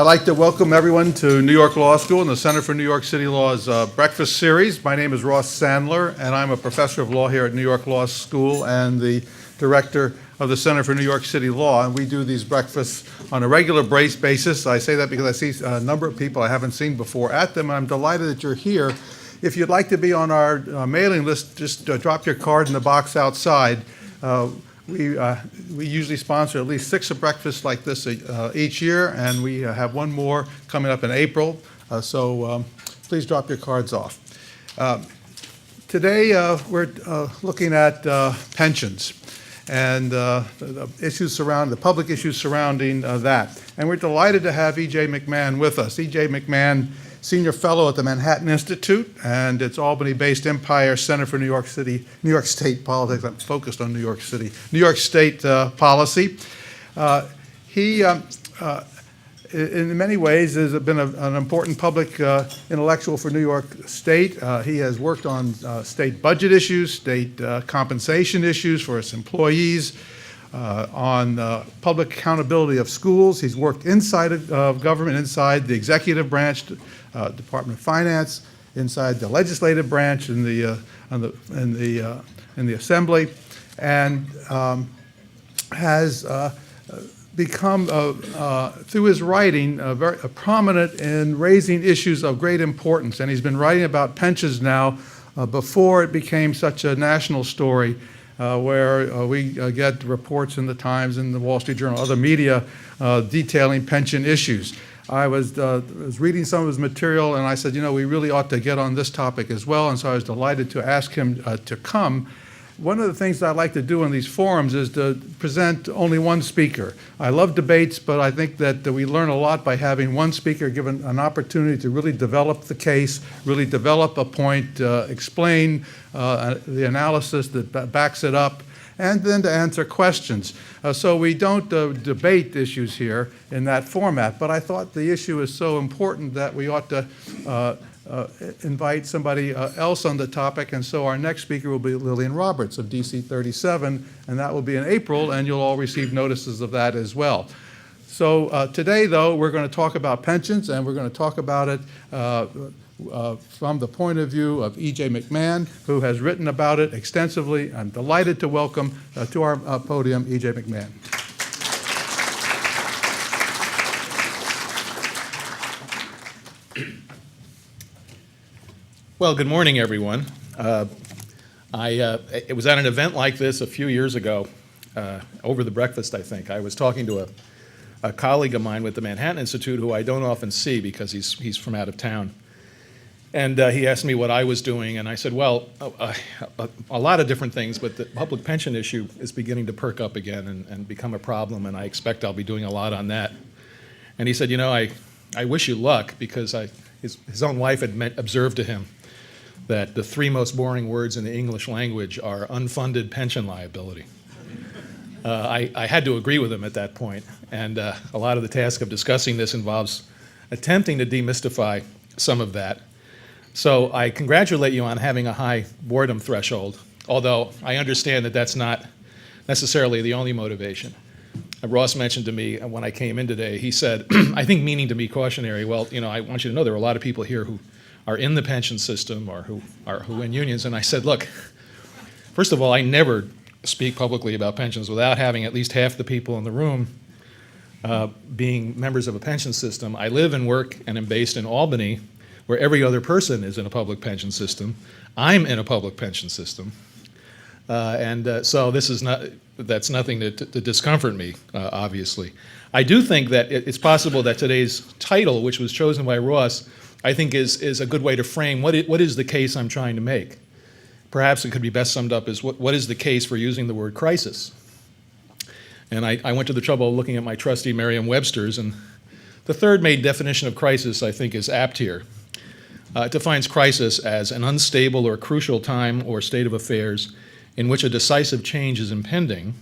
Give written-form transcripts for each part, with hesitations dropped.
I'd like to welcome everyone to New York Law School and the Center for New York City Law's breakfast series. My name is Ross Sandler, and I'm a professor of law here at New York Law School and the director of the Center for New York City Law. And we do these breakfasts on a regular basis. I say that because I see a number of people I haven't seen before at them, and I'm delighted that you're here. If you'd like to be on our mailing list, just drop your card in the box outside. We usually sponsor at least 6 breakfasts like this each year, and we have one more coming up in April, so please drop your cards off. Today we're looking at pensions and the public issues surrounding that. And we're delighted to have E.J. McMahon with us. E.J. McMahon, Senior Fellow at the Manhattan Institute and its Albany-based Empire Center for New York State Politics. I'm focused on New York State policy. He, in many ways, has been an important public intellectual for New York State. He has worked on state budget issues, state compensation issues for its employees, on public accountability of schools. He's worked inside of government, inside the executive branch, Department of Finance, inside the legislative branch in the Assembly, and has become, through his writing, very prominent in raising issues of great importance. And he's been writing about pensions now before it became such a national story, where we get reports in the Times and the Wall Street Journal, other media, detailing pension issues. I was reading some of his material, and I said, you know, we really ought to get on this topic as well, and so I was delighted to ask him to come. One of the things that I like to do in these forums is to present only one speaker. I love debates, but I think that we learn a lot by having one speaker given an opportunity to really develop the case, really develop a point, explain the analysis that backs it up, and then to answer questions. So we don't debate issues here in that format, but I thought the issue is so important that we ought to invite somebody else on the topic, and so our next speaker will be Lillian Roberts of DC 37, and that will be in April, and you'll all receive notices of that as well. So today, though, we're going to talk about pensions, and we're going to talk about it from the point of view of E.J. McMahon, who has written about it extensively. I'm delighted to welcome to our podium E.J. McMahon. Well, good morning, everyone. It was at an event like this a few years ago, over the breakfast, I think. I was talking to a colleague of mine with the Manhattan Institute who I don't often see because he's from out of town. And he asked me what I was doing, and I said, well, a lot of different things, but the public pension issue is beginning to perk up again and become a problem, and I expect I'll be doing a lot on that. And he said, you know, I wish you luck, because his own wife had observed to him that the 3 most boring words in the English language are unfunded pension liability. I had to agree with him at that point, and a lot of the task of discussing this involves attempting to demystify some of that. So I congratulate you on having a high boredom threshold, although I understand that that's not necessarily the only motivation. Ross mentioned to me when I came in today, he said, I think meaning to be cautionary, well, you know, I want you to know there are a lot of people here who are in the pension system or who in unions. And I said, look, first of all, I never speak publicly about pensions without having at least half the people in the room being members of a pension system. I live and work and am based in Albany, where every other person is in a public pension system. I'm in a public pension system. So that's nothing to discomfort me, obviously. I do think that it's possible that today's title, which was chosen by Ross, I think is a good way to frame what is the case I'm trying to make. Perhaps it could be best summed up as what is the case for using the word crisis. And I went to the trouble of looking at my trusty Merriam-Webster's, and the third main definition of crisis, I think, is apt here. It defines crisis as an unstable or crucial time or state of affairs in which a decisive change is impending,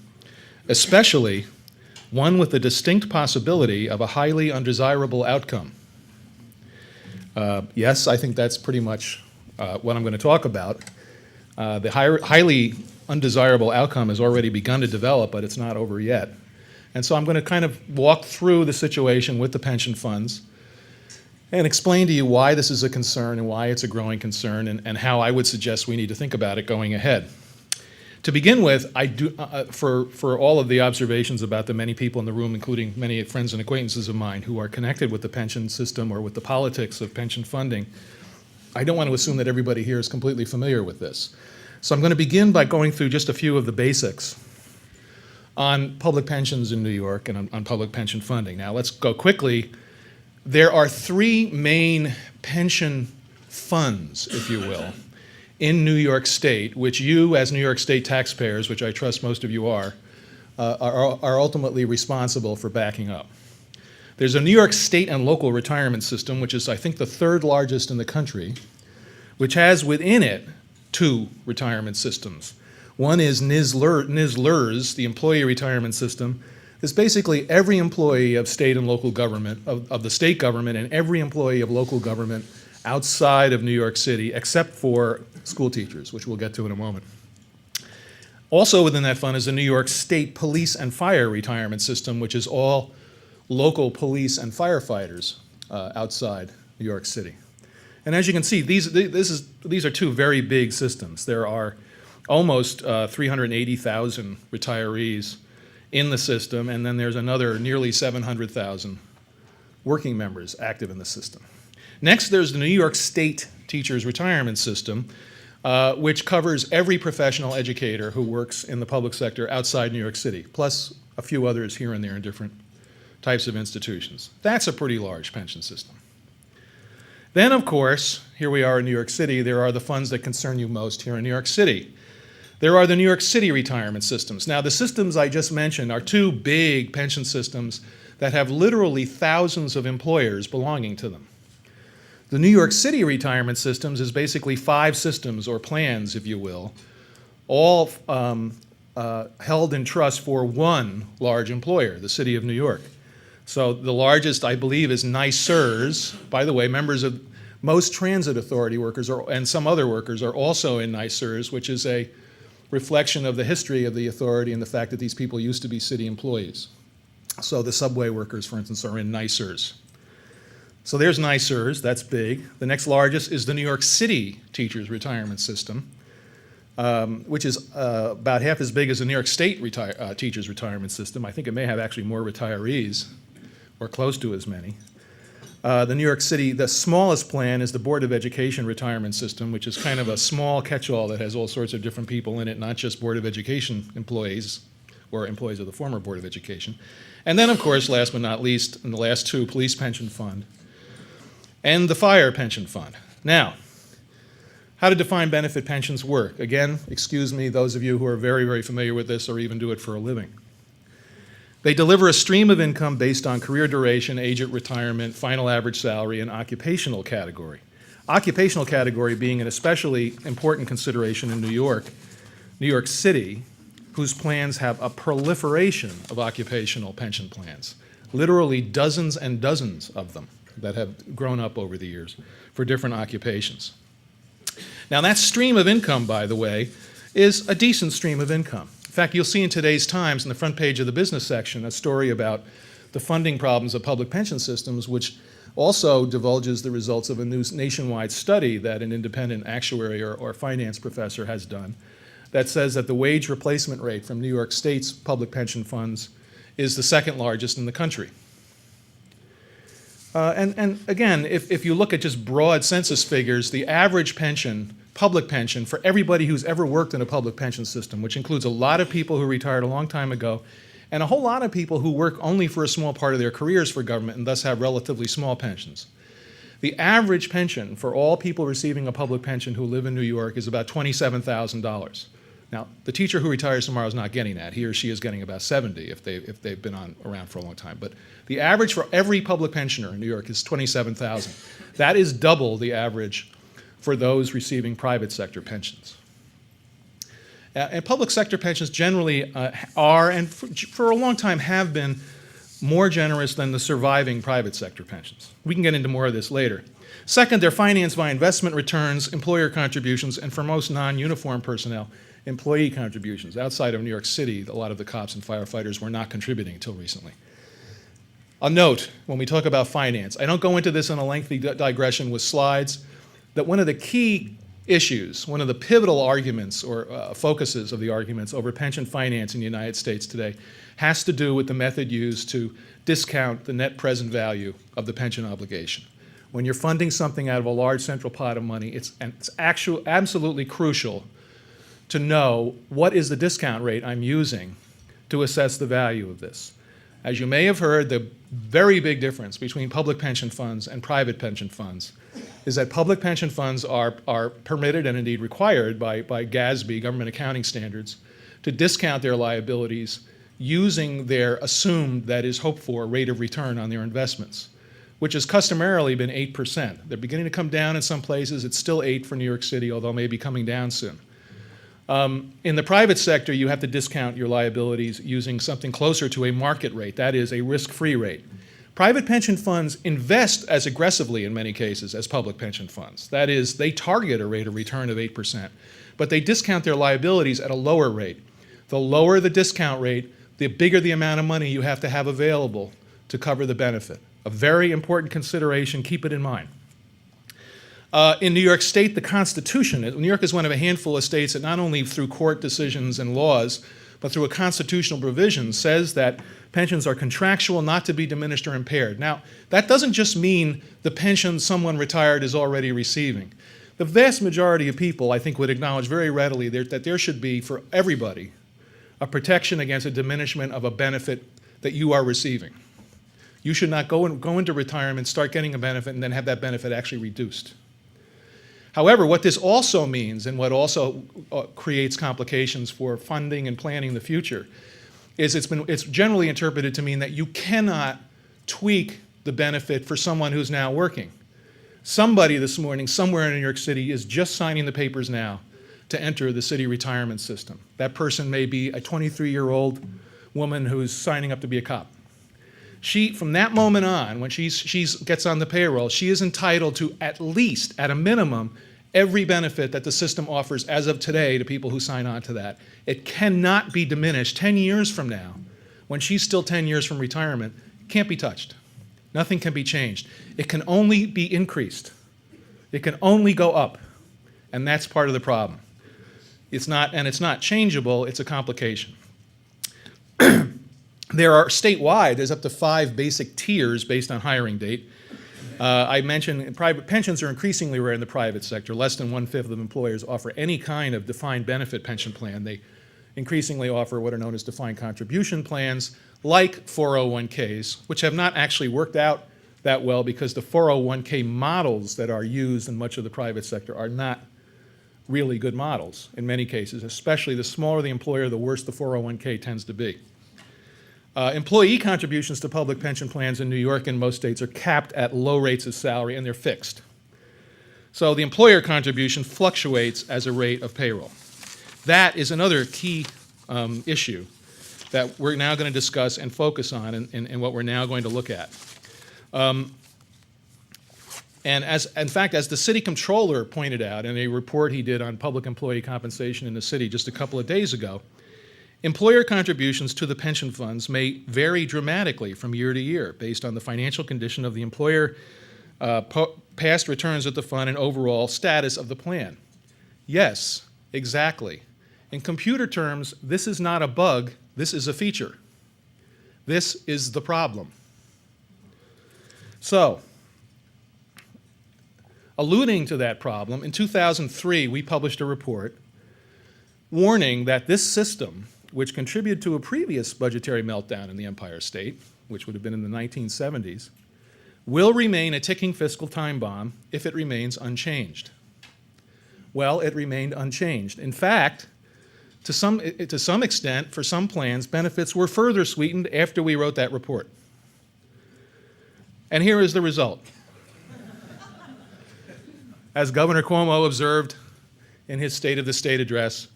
especially one with the distinct possibility of a highly undesirable outcome. Yes, I think that's pretty much what I'm going to talk about. The highly undesirable outcome has already begun to develop, but it's not over yet. And so I'm going to kind of walk through the situation with the pension funds and explain to you why this is a concern and why it's a growing concern and how I would suggest we need to think about it going ahead. To begin with, I do, for all of the observations about the many people in the room, including many friends and acquaintances of mine who are connected with the pension system or with the politics of pension funding, I don't want to assume that everybody here is completely familiar with this. So I'm going to begin by going through just a few of the basics on public pensions in New York and on public pension funding. Now let's go quickly. There are three main pension funds, if you will, in New York State, which you as New York State taxpayers, which I trust most of you are ultimately responsible for backing up. There's a New York State and local retirement system, which is I think the third largest in the country, which has within it two retirement systems. One is NISLRS, the employee retirement system. It's basically every employee of state and local government, of the state government, and every employee of local government outside of New York City, except for school teachers, which we'll get to in a moment. Also within that fund is the New York State Police and Fire Retirement System, which is all local police and firefighters outside New York City. And as you can see, these are two very big systems. There are almost 380,000 retirees in the system, and then there's another nearly 700,000 working members active in the system. Next, there's the New York State Teachers Retirement System, which covers every professional educator who works in the public sector outside New York City, plus a few others here and there in different types of institutions. That's a pretty large pension system. Then, of course, here we are in New York City, there are the funds that concern you most here in New York City. There are the New York City retirement systems. Now, the systems I just mentioned are two big pension systems that have literally thousands of employers belonging to them. The New York City retirement systems is basically 5 systems or plans, if you will, all held in trust for one large employer, the City of New York. So the largest, I believe, is NYSERS. By the way, members of most transit authority workers and some other workers are also in NYSERS, which is a reflection of the history of the authority and the fact that these people used to be city employees. So the subway workers, for instance, are in NYSERS. So there's NYSERS, that's big. The next largest is the New York City Teachers Retirement System, which is about half as big as the New York State Teachers Retirement System. I think it may have actually more retirees, or close to as many. The New York City, the smallest plan is the Board of Education Retirement System, which is kind of a small catch-all that has all sorts of different people in it, not just Board of Education employees or employees of the former Board of Education. And then, of course, last but not least, in the last two, Police Pension Fund and the Fire Pension Fund. Now, how do defined benefit pensions work? Again, excuse me, those of you who are very, very familiar with this or even do it for a living. They deliver a stream of income based on career duration, age at retirement, final average salary, and occupational category. Occupational category being an especially important consideration in New York City, whose plans have a proliferation of occupational pension plans, literally dozens and dozens of them that have grown up over the years for different occupations. Now that stream of income, by the way, is a decent stream of income. In fact, you'll see in today's Times, in the front page of the business section, a story about the funding problems of public pension systems, which also divulges the results of a new nationwide study that an independent actuary or finance professor has done that says that the wage replacement rate from New York State's public pension funds is the second largest in the country. And again, if you look at just broad census figures, the average pension, public pension, for everybody who's ever worked in a public pension system, which includes a lot of people who retired a long time ago, and a whole lot of people who work only for a small part of their careers for government and thus have relatively small pensions. The average pension for all people receiving a public pension who live in New York is about $27,000. Now, the teacher who retires tomorrow is not getting that. He or she is getting about 70 if they've been around for a long time. But the average for every public pensioner in New York is $27,000. That is double the average for those receiving private sector pensions. And public sector pensions generally are, and for a long time have been, more generous than the surviving private sector pensions. We can get into more of this later. Second, they're financed by investment returns, employer contributions, and for most non-uniform personnel, employee contributions. Outside of New York City, a lot of the cops and firefighters were not contributing until recently. I'll note, when we talk about finance, I don't go into this in a lengthy digression with slides, that one of the key issues, one of the pivotal arguments or focuses of the arguments over pension finance in the United States today has to do with the method used to discount the net present value of the pension obligation. When you're funding something out of a large central pot of money, it's absolutely crucial to know what is the discount rate I'm using to assess the value of this. As you may have heard, the very big difference between public pension funds and private pension funds is that public pension funds are permitted and indeed required by GASB, government accounting standards, to discount their liabilities using their assumed, that is hoped for, rate of return on their investments, which has customarily been 8%. They're beginning to come down in some places. It's still 8 for New York City, although maybe coming down soon. In the private sector, you have to discount your liabilities using something closer to a market rate, that is a risk-free rate. Private pension funds invest as aggressively in many cases as public pension funds. That is, they target a rate of return of 8%, but they discount their liabilities at a lower rate. The lower the discount rate, the bigger the amount of money you have to have available to cover the benefit. A very important consideration, keep it in mind. In New York State, the Constitution, New York is one of a handful of states that not only through court decisions and laws, but through a constitutional provision says that pensions are contractual, not to be diminished or impaired. Now, that doesn't just mean the pension someone retired is already receiving. The vast majority of people, I think, would acknowledge very readily that there should be, for everybody, a protection against a diminishment of a benefit that you are receiving. You should not go into retirement, start getting a benefit, and then have that benefit actually reduced. However, what this also means, and what also creates complications for funding and planning the future, is it's generally interpreted to mean that you cannot tweak the benefit for someone who's now working. Somebody this morning, somewhere in New York City, is just signing the papers now to enter the city retirement system. That person may be a 23-year-old woman who's signing up to be a cop. She, from that moment on, when she gets on the payroll, she is entitled to at least, at a minimum, every benefit that the system offers as of today to people who sign on to that. It cannot be diminished 10 years from now, when she's still 10 years from retirement. It can't be touched. Nothing can be changed. It can only be increased. It can only go up. And that's part of the problem. It's not changeable, it's a complication. There are statewide, there's up to 5 basic tiers based on hiring date. I mentioned private pensions are increasingly rare in the private sector. Less than 1/5 of employers offer any kind of defined benefit pension plan. They increasingly offer what are known as defined contribution plans, like 401ks, which have not actually worked out that well because the 401k models that are used in much of the private sector are not really good models in many cases, especially the smaller the employer, the worse the 401k tends to be. Employee contributions to public pension plans in New York and most states are capped at low rates of salary, and they're fixed. So the employer contribution fluctuates as a rate of payroll. That is another key issue that we're now going to discuss and focus on in what we're now going to look at. And in fact, as the city comptroller pointed out in a report he did on public employee compensation in the city just a couple of days ago, employer contributions to the pension funds may vary dramatically from year to year based on the financial condition of the employer, past returns at the fund, and overall status of the plan. Yes, exactly. In computer terms, this is not a bug, this is a feature. This is the problem. So, alluding to that problem, in 2003 we published a report warning that this system, which contributed to a previous budgetary meltdown in the Empire State, which would have been in the 1970s, will remain a ticking fiscal time bomb if it remains unchanged. Well, it remained unchanged. In fact, to some extent, for some plans, benefits were further sweetened after we wrote that report. And here is the result. As Governor Cuomo observed in his State of the State address,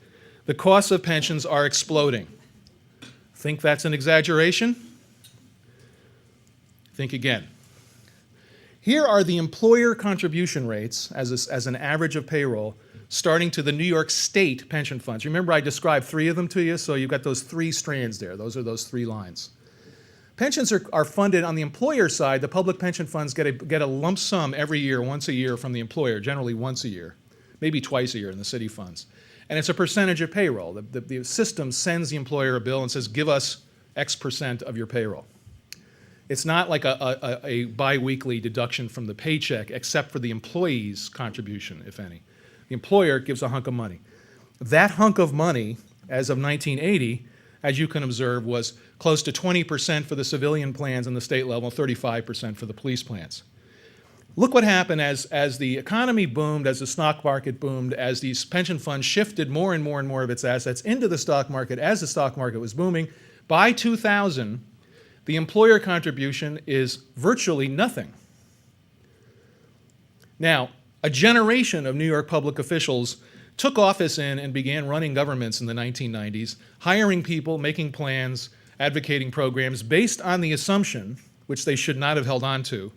the costs of pensions are exploding. Think that's an exaggeration? Think again. Here are the employer contribution rates as an average of payroll starting to the New York State pension funds. Remember I described three of them to you, so you've got those three strands there. Those are those three lines. Pensions are funded on the employer side. The public pension funds get a lump sum every year, once a year from the employer, generally once a year, maybe twice a year in the city funds. And it's a percentage of payroll. The system sends the employer a bill and says, give us X percent of your payroll. It's not like a biweekly deduction from the paycheck, except for the employee's contribution, if any. The employer gives a hunk of money. That hunk of money, as of 1980, as you can observe, was close to 20% for the civilian plans on the state level, 35% for the police plans. Look what happened as the economy boomed, as the stock market boomed, as these pension funds shifted more and more and more of its assets into the stock market as the stock market was booming. By 2000, the employer contribution is virtually nothing. Now, a generation of New York public officials took office in and began running governments in the 1990s, hiring people, making plans, advocating programs based on the assumption, which they should not have held on to,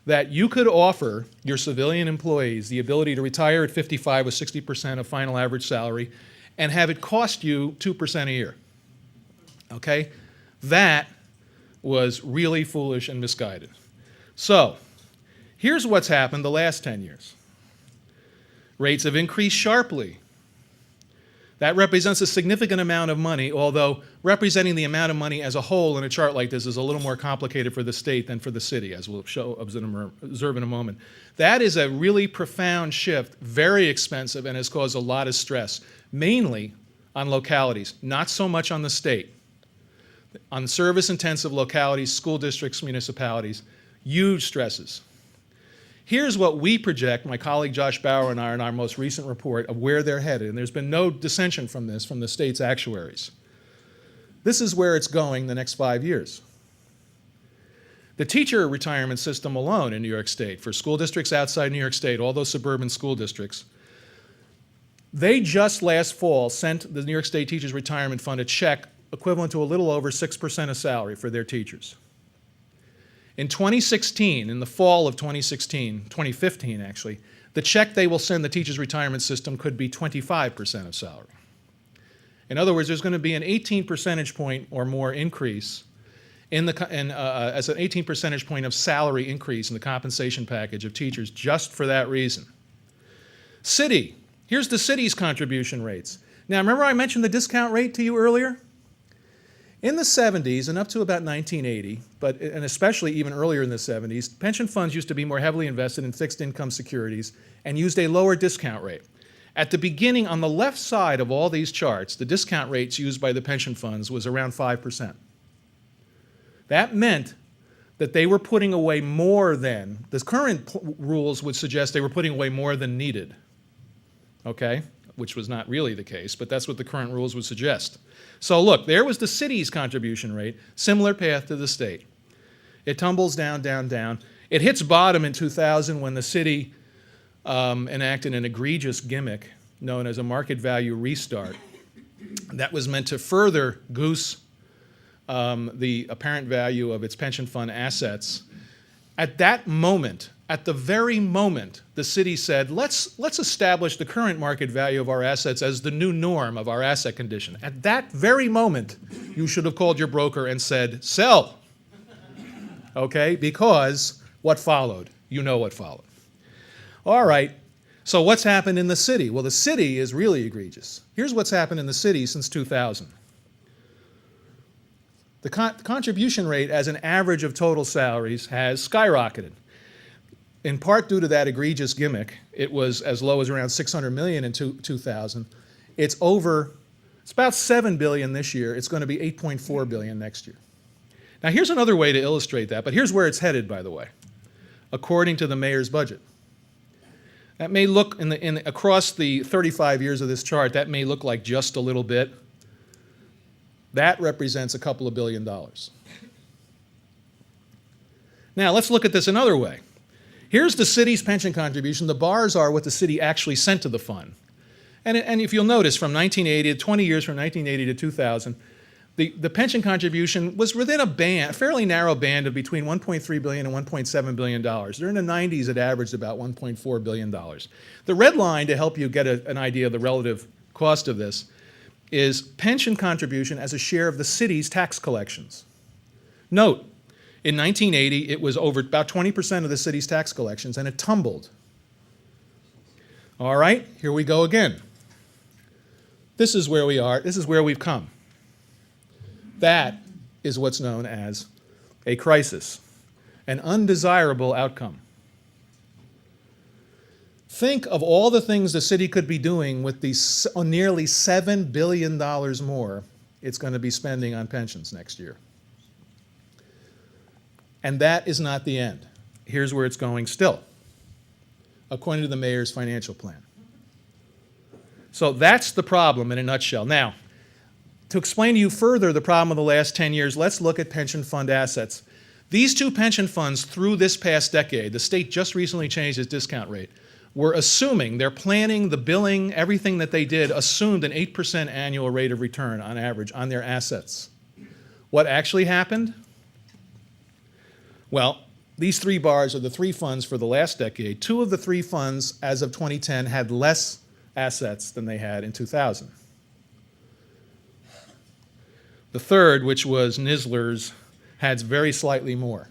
that you could offer your civilian employees the ability to retire at 55 with 60% of final average salary and have it cost you 2% a year. Okay? That was really foolish and misguided. So, here's what's happened the last 10 years. Rates have increased sharply. That represents a significant amount of money, although representing the amount of money as a whole in a chart like this is a little more complicated for the state than for the city, as we'll observe in a moment. That is a really profound shift, very expensive, and has caused a lot of stress, mainly on localities, not so much on the state. On service-intensive localities, school districts, municipalities, huge stresses. Here's what we project, my colleague Josh Bauer and I, in our most recent report of where they're headed, and there's been no dissension from this from the state's actuaries. This is where it's going the next 5 years. The teacher retirement system alone in New York State, for school districts outside New York State, all those suburban school districts, they just last fall sent the New York State Teachers Retirement Fund a check equivalent to a little over 6% of salary for their teachers. In 2016, in the fall of 2015 actually, the check they will send the teachers' retirement system could be 25% of salary. In other words, there's going to be an 18 percentage point or more increase as an 18 percentage point of salary increase in the compensation package of teachers just for that reason. City, here's the city's contribution rates. Now, remember I mentioned the discount rate to you earlier? In the 70s and up to about 1980, and especially even earlier in the 70s, pension funds used to be more heavily invested in fixed income securities and used a lower discount rate. At the beginning, on the left side of all these charts, the discount rates used by the pension funds was around 5%. That meant that they were putting away more than, the current rules would suggest they were putting away more than needed, okay? Which was not really the case, but that's what the current rules would suggest. So look, there was the city's contribution rate, similar path to the state. It tumbles down, down, down. It hits bottom in 2000 when the city enacted an egregious gimmick known as a market value restart that was meant to further goose the apparent value of its pension fund assets. At that moment, at the very moment, the city said, let's establish the current market value of our assets as the new norm of our asset condition. At that very moment, you should have called your broker and said, sell. Okay, because what followed? You know what followed. All right, so what's happened in the city? Well, the city is really egregious. Here's what's happened in the city since 2000. The contribution rate as an average of total salaries has skyrocketed. In part due to that egregious gimmick, it was as low as around $600 million in 2000. It's about $7 billion this year. It's going to be $8.4 billion next year. Now here's another way to illustrate that, but here's where it's headed, by the way, according to the mayor's budget. That may look, across the 35 years of this chart, that may look like just a little bit. That represents a couple of $2 billion. Now let's look at this another way. Here's the city's pension contribution. The bars are what the city actually sent to the fund. And if you'll notice, from 1980 to 20 years from 1980 to 2000, The pension contribution was within a band, a fairly narrow band of between $1.3 billion and $1.7 billion. During the 90s, it averaged about $1.4 billion. The red line, to help you get an idea of the relative cost of this, is pension contribution as a share of the city's tax collections. Note, in 1980, it was over about 20% of the city's tax collections, and it tumbled. All right, here we go again. This is where we are. This is where we've come. That is what's known as a crisis, an undesirable outcome. Think of all the things the city could be doing with these nearly $7 billion more it's going to be spending on pensions next year. And that is not the end. Here's where it's going still, according to the mayor's financial plan. So that's the problem in a nutshell. Now, to explain to you further the problem of the last 10 years, let's look at pension fund assets. These two pension funds through this past decade, the state just recently changed its discount rate, were assuming, their planning, the billing, everything that they did, assumed an 8% annual rate of return on average on their assets. What actually happened? Well, these three bars are the three funds for the last decade. Two of the three funds, as of 2010, had less assets than they had in 2000. The third, which was Nisler's, had very slightly more.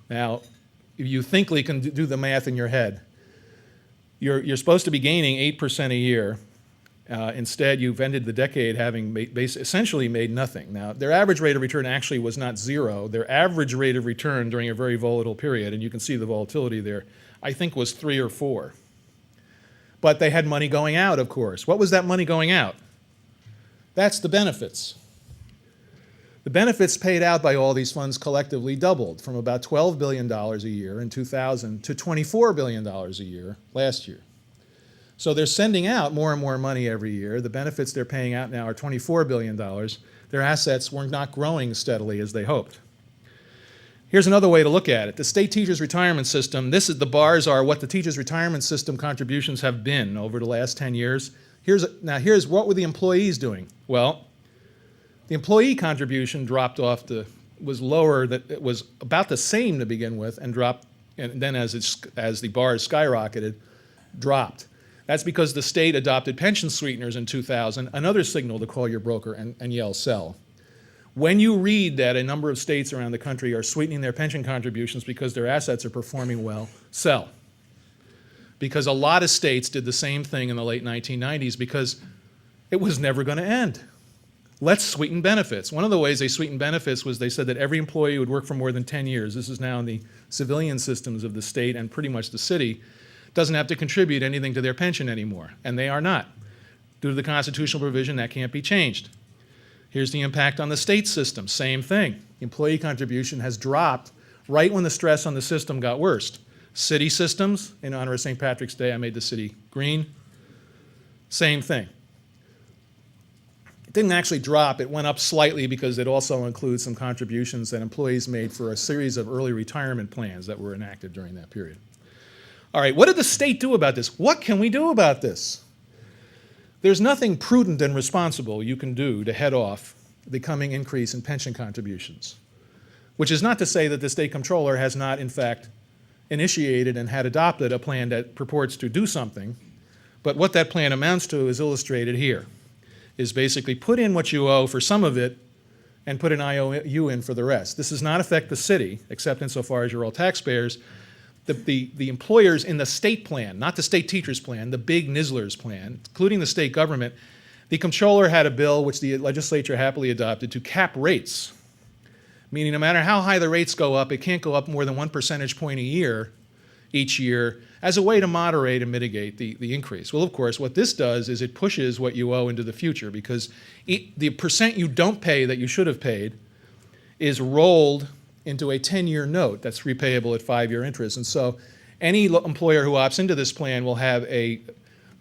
Now, if you think you can do the math in your head, you're supposed to be gaining 8% a year. Instead, you've ended the decade having essentially made nothing. Now, their average rate of return actually was not zero. Their average rate of return during a very volatile period, and you can see the volatility there, I think was 3 or 4. But they had money going out, of course. What was that money going out? That's the benefits. The benefits paid out by all these funds collectively doubled from about $12 billion a year in 2000 to $24 billion a year last year. So they're sending out more and more money every year. The benefits they're paying out now are $24 billion. Their assets were not growing steadily as they hoped. Here's another way to look at it. The state teachers' retirement system, the bars are what the teachers' retirement system contributions have been over the last 10 years. Now here's what were the employees doing? Well, the employee contribution dropped off was lower, that it was about the same to begin with, and dropped, and then as the bars skyrocketed, dropped. That's because the state adopted pension sweeteners in 2000, another signal to call your broker and yell sell. When you read that a number of states around the country are sweetening their pension contributions because their assets are performing well, sell. Because a lot of states did the same thing in the late 1990s because it was never going to end. Let's sweeten benefits. One of the ways they sweetened benefits was they said that every employee would work for more than 10 years. This is now in the civilian systems of the state and pretty much the city. Doesn't have to contribute anything to their pension anymore, and they are not. Due to the constitutional provision, that can't be changed. Here's the impact on the state system. Same thing. Employee contribution has dropped right when the stress on the system got worse. City systems, in honor of St. Patrick's Day, I made the city green. Same thing. It didn't actually drop. It went up slightly because it also includes some contributions that employees made for a series of early retirement plans that were enacted during that period. All right, what did the state do about this? What can we do about this? There's nothing prudent and responsible you can do to head off the coming increase in pension contributions, which is not to say that the state comptroller has not, in fact, initiated and had adopted a plan that purports to do something, but what that plan amounts to is illustrated here, is basically put in what you owe for some of it and put an IOU in for the rest. This does not affect the city, except insofar as you're all taxpayers. The employers in the state plan, not the state teachers plan, the big Nisler's plan, including the state government, the comptroller had a bill which the legislature happily adopted to cap rates, meaning no matter how high the rates go up, it can't go up more than 1 percentage point a year each year as a way to moderate and mitigate the increase. Well, of course, what this does is it pushes what you owe into the future because the percent you don't pay that you should have paid is rolled into a 10-year note that's repayable at 5-year interest. And so any employer who opts into this plan will have a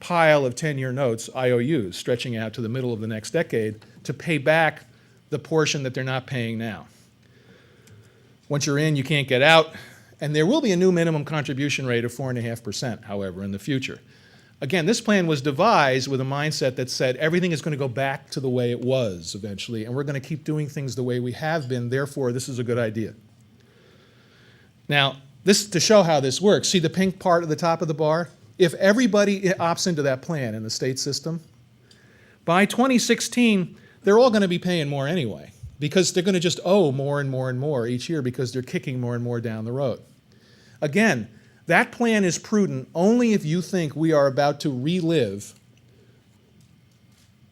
pile of 10-year notes, IOUs, stretching out to the middle of the next decade to pay back the portion that they're not paying now. Once you're in, you can't get out. And there will be a new minimum contribution rate of 4.5%, however, in the future. Again, this plan was devised with a mindset that said everything is going to go back to the way it was eventually, and we're going to keep doing things the way we have been, therefore this is a good idea. Now, this to show how this works, see the pink part at the top of the bar? If everybody opts into that plan in the state system, by 2016, they're all going to be paying more anyway, because they're going to just owe more and more and more each year because they're kicking more and more down the road. Again, that plan is prudent only if you think we are about to relive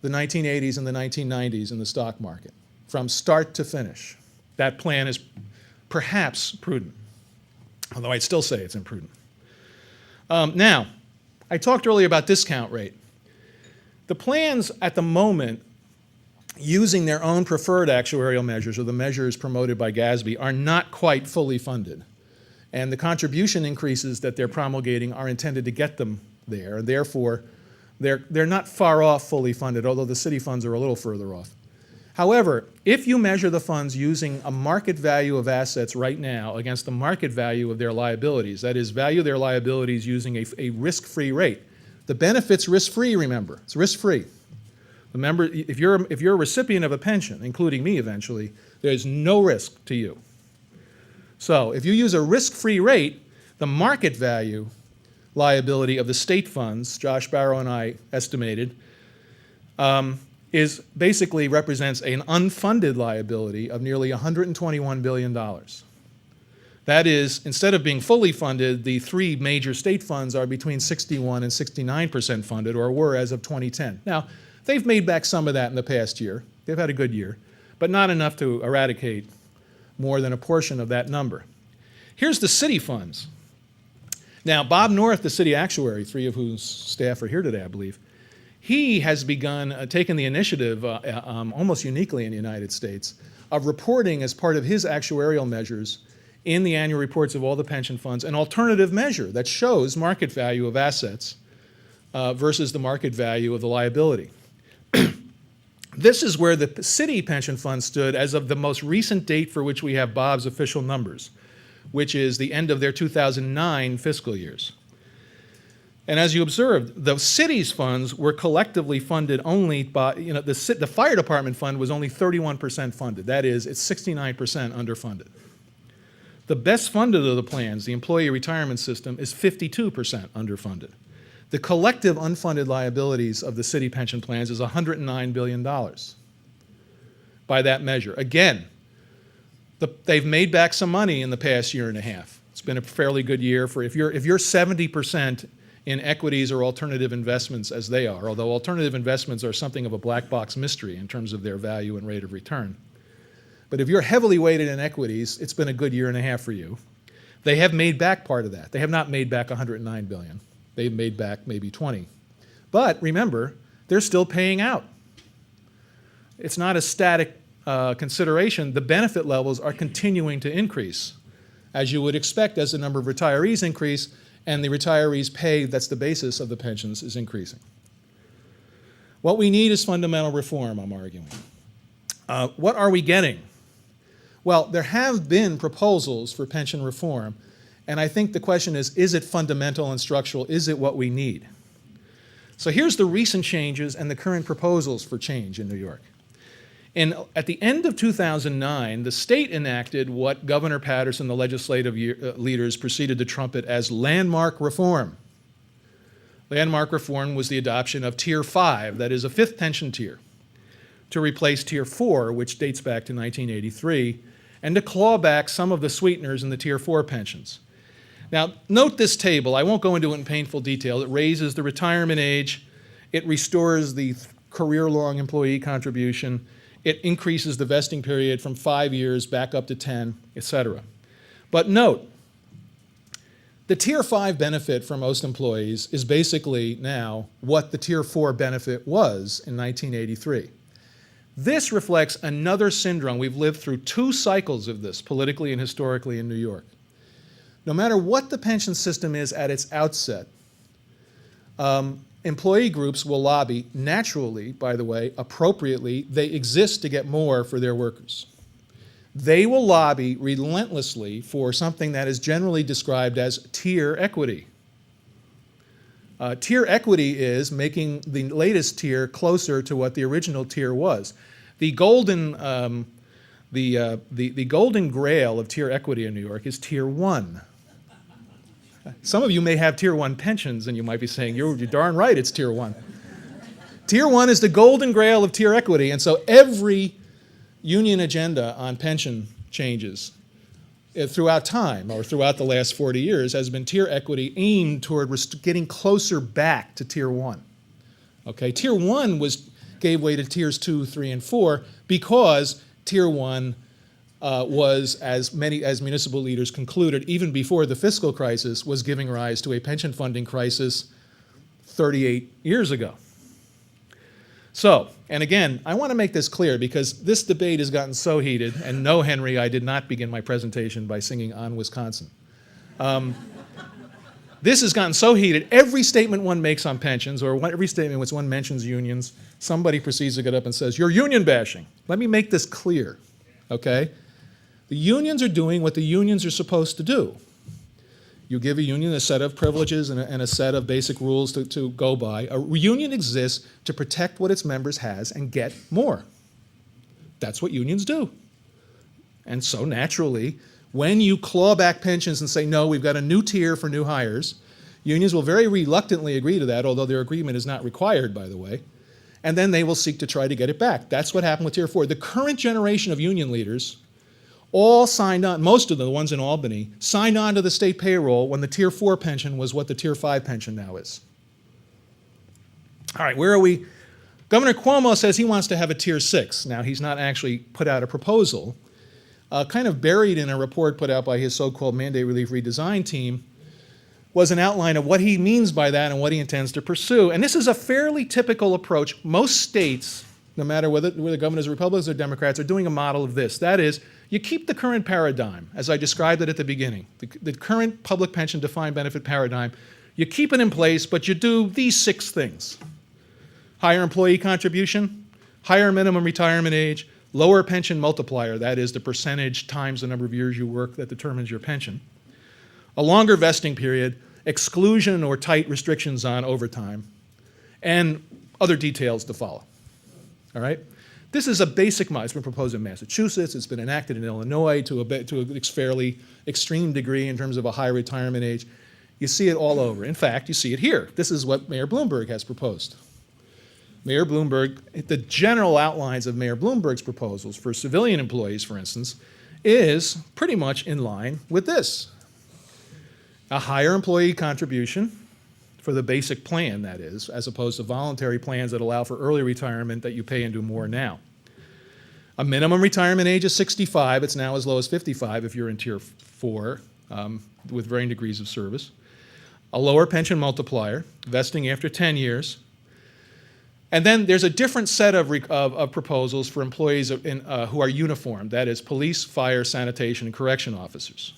the 1980s and the 1990s in the stock market from start to finish. That plan is perhaps prudent, although I'd still say it's imprudent. Now, I talked earlier about discount rate. The plans at the moment, using their own preferred actuarial measures or the measures promoted by GASB, are not quite fully funded. And the contribution increases that they're promulgating are intended to get them there, and therefore they're not far off fully funded, although the city funds are a little further off. However, if you measure the funds using a market value of assets right now against the market value of their liabilities, that is, value their liabilities using a risk-free rate. The benefit's risk-free, remember, it's risk-free. Remember, if you're a recipient of a pension, including me eventually, there's no risk to you. So if you use a risk-free rate, the market value liability of the state funds, Josh Barrow and I estimated, is basically represents an unfunded liability of nearly $121 billion. That is, instead of being fully funded, the three major state funds are between 61 and 69% funded, or were as of 2010. Now, they've made back some of that in the past year. They've had a good year, but not enough to eradicate more than a portion of that number. Here's the city funds. Now, Bob North, the city actuary, three of whose staff are here today, I believe, he has begun taking the initiative, almost uniquely in the United States, of reporting as part of his actuarial measures in the annual reports of all the pension funds an alternative measure that shows market value of assets versus the market value of the liability. This is where the city pension fund stood as of the most recent date for which we have Bob's official numbers, which is the end of their 2009 fiscal years. And as you observed, the city's funds were collectively funded only by, the fire department fund was only 31% funded. That is, it's 69% underfunded. The best funded of the plans, the employee retirement system, is 52% underfunded. The collective unfunded liabilities of the city pension plans is $109 billion by that measure. Again, they've made back some money in the past year and a half. It's been a fairly good year for if you're 70% in equities or alternative investments as they are, although alternative investments are something of a black box mystery in terms of their value and rate of return. But if you're heavily weighted in equities, it's been a good year and a half for you. They have made back part of that. They have not made back $109 billion. They've made back maybe 20. But remember, they're still paying out. It's not a static consideration. The benefit levels are continuing to increase, as you would expect as the number of retirees increase and the retirees' pay that's the basis of the pensions is increasing. What we need is fundamental reform, I'm arguing. What are we getting? Well, there have been proposals for pension reform, and I think the question is it fundamental and structural? Is it what we need? So here's the recent changes and the current proposals for change in New York. At the end of 2009, the state enacted what Governor Patterson, the legislative leaders, proceeded to trumpet as landmark reform. Landmark reform was the adoption of Tier 5, that is a fifth pension tier, to replace Tier 4, which dates back to 1983, and to claw back some of the sweeteners in the Tier 4 pensions. Now, note this table. I won't go into it in painful detail. It raises the retirement age. It restores the career-long employee contribution. It increases the vesting period from 5 years back up to 10, et cetera. But note, the Tier 5 benefit for most employees is basically now what the Tier 4 benefit was in 1983. This reflects another syndrome. We've lived through 2 cycles of this, politically and historically, in New York. No matter what the pension system is at its outset, employee groups will lobby naturally, by the way, appropriately. They exist to get more for their workers. They will lobby relentlessly for something that is generally described as tier equity. Tier equity is making the latest tier closer to what the original tier was. The golden, the golden grail of tier equity in New York is Tier 1. Some of you may have Tier 1 pensions, and you might be saying, you're darn right it's Tier 1. Tier 1 is the golden grail of tier equity, and so every union agenda on pension changes throughout time, or throughout the last 40 years, has been tier equity aimed toward getting closer back to Tier 1. Okay, Tier 1 gave way to Tiers 2, 3, and 4 because Tier 1 was, as municipal leaders concluded, even before the fiscal crisis, was giving rise to a pension funding crisis 38 years ago. So, and again, I want to make this clear because this debate has gotten so heated, and no, Henry, I did not begin my presentation by singing On Wisconsin. This has gotten so heated, every statement one makes on pensions, or every statement which one mentions unions, somebody proceeds to get up and says, you're union bashing. Let me make this clear, okay? The unions are doing what the unions are supposed to do. You give a union a set of privileges and a set of basic rules to go by. A union exists to protect what its members has and get more. That's what unions do. And so naturally, when you claw back pensions and say, no, we've got a new tier for new hires, unions will very reluctantly agree to that, although their agreement is not required, by the way, and then they will seek to try to get it back. That's what happened with Tier 4. The current generation of union leaders all signed on, most of the ones in Albany, signed on to the state payroll when the Tier 4 pension was what the Tier 5 pension now is. All right, where are we? Governor Cuomo says he wants to have a Tier 6. Now, he's not actually put out a proposal. Kind of buried in a report put out by his so-called mandate relief redesign team was an outline of what he means by that and what he intends to pursue. And this is a fairly typical approach. Most states, no matter whether the governors are Republicans or Democrats, are doing a model of this. That is, you keep the current paradigm, as I described it at the beginning, the current public pension defined benefit paradigm. You keep it in place, but you do these 6 things. Higher employee contribution, higher minimum retirement age, lower pension multiplier, that is the percentage times the number of years you work that determines your pension, a longer vesting period, exclusion or tight restrictions on overtime, and other details to follow. All right? This is a basic model. It's been proposed in Massachusetts. It's been enacted in Illinois to a fairly extreme degree in terms of a high retirement age. You see it all over. In fact, you see it here. This is what Mayor Bloomberg has proposed. Mayor Bloomberg, the general outlines of Mayor Bloomberg's proposals for civilian employees, for instance, is pretty much in line with this. A higher employee contribution for the basic plan, that is, as opposed to voluntary plans that allow for early retirement that you pay into more now. A minimum retirement age of 65. It's now as low as 55 if you're in Tier 4 with varying degrees of service. A lower pension multiplier, vesting after 10 years. And then there's a different set of proposals for employees who are uniformed, that is, police, fire, sanitation, and correction officers.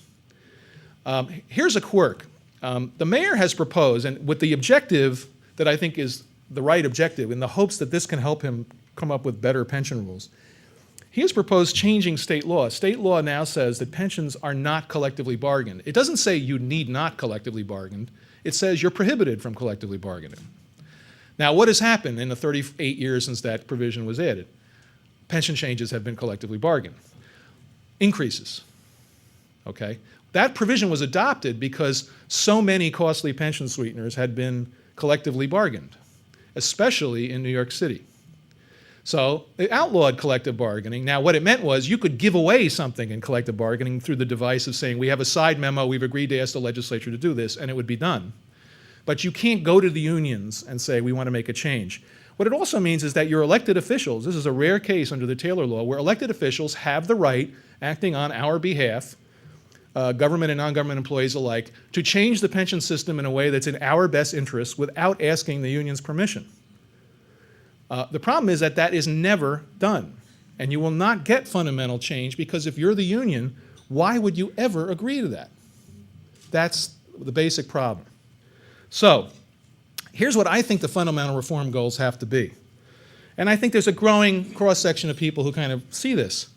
Here's a quirk. The mayor has proposed, and with the objective that I think is the right objective, in the hopes that this can help him come up with better pension rules, he has proposed changing state law. State law now says that pensions are not collectively bargained. It doesn't say you need not collectively bargain. It says you're prohibited from collectively bargaining. Now, what has happened in the 38 years since that provision was added? Pension changes have been collectively bargained. Increases, okay? That provision was adopted because so many costly pension sweeteners had been collectively bargained, especially in New York City. So it outlawed collective bargaining. Now, what it meant was you could give away something in collective bargaining through the device of saying, we have a side memo, we've agreed to ask the legislature to do this, and it would be done. But you can't go to the unions and say, we want to make a change. What it also means is that your elected officials, this is a rare case under the Taylor Law, where elected officials have the right, acting on our behalf, government and non-government employees alike, to change the pension system in a way that's in our best interest without asking the union's permission. The problem is that that is never done. And you will not get fundamental change because if you're the union, why would you ever agree to that? That's the basic problem. So here's what I think the fundamental reform goals have to be. And I think there's a growing cross-section of people who kind of see this.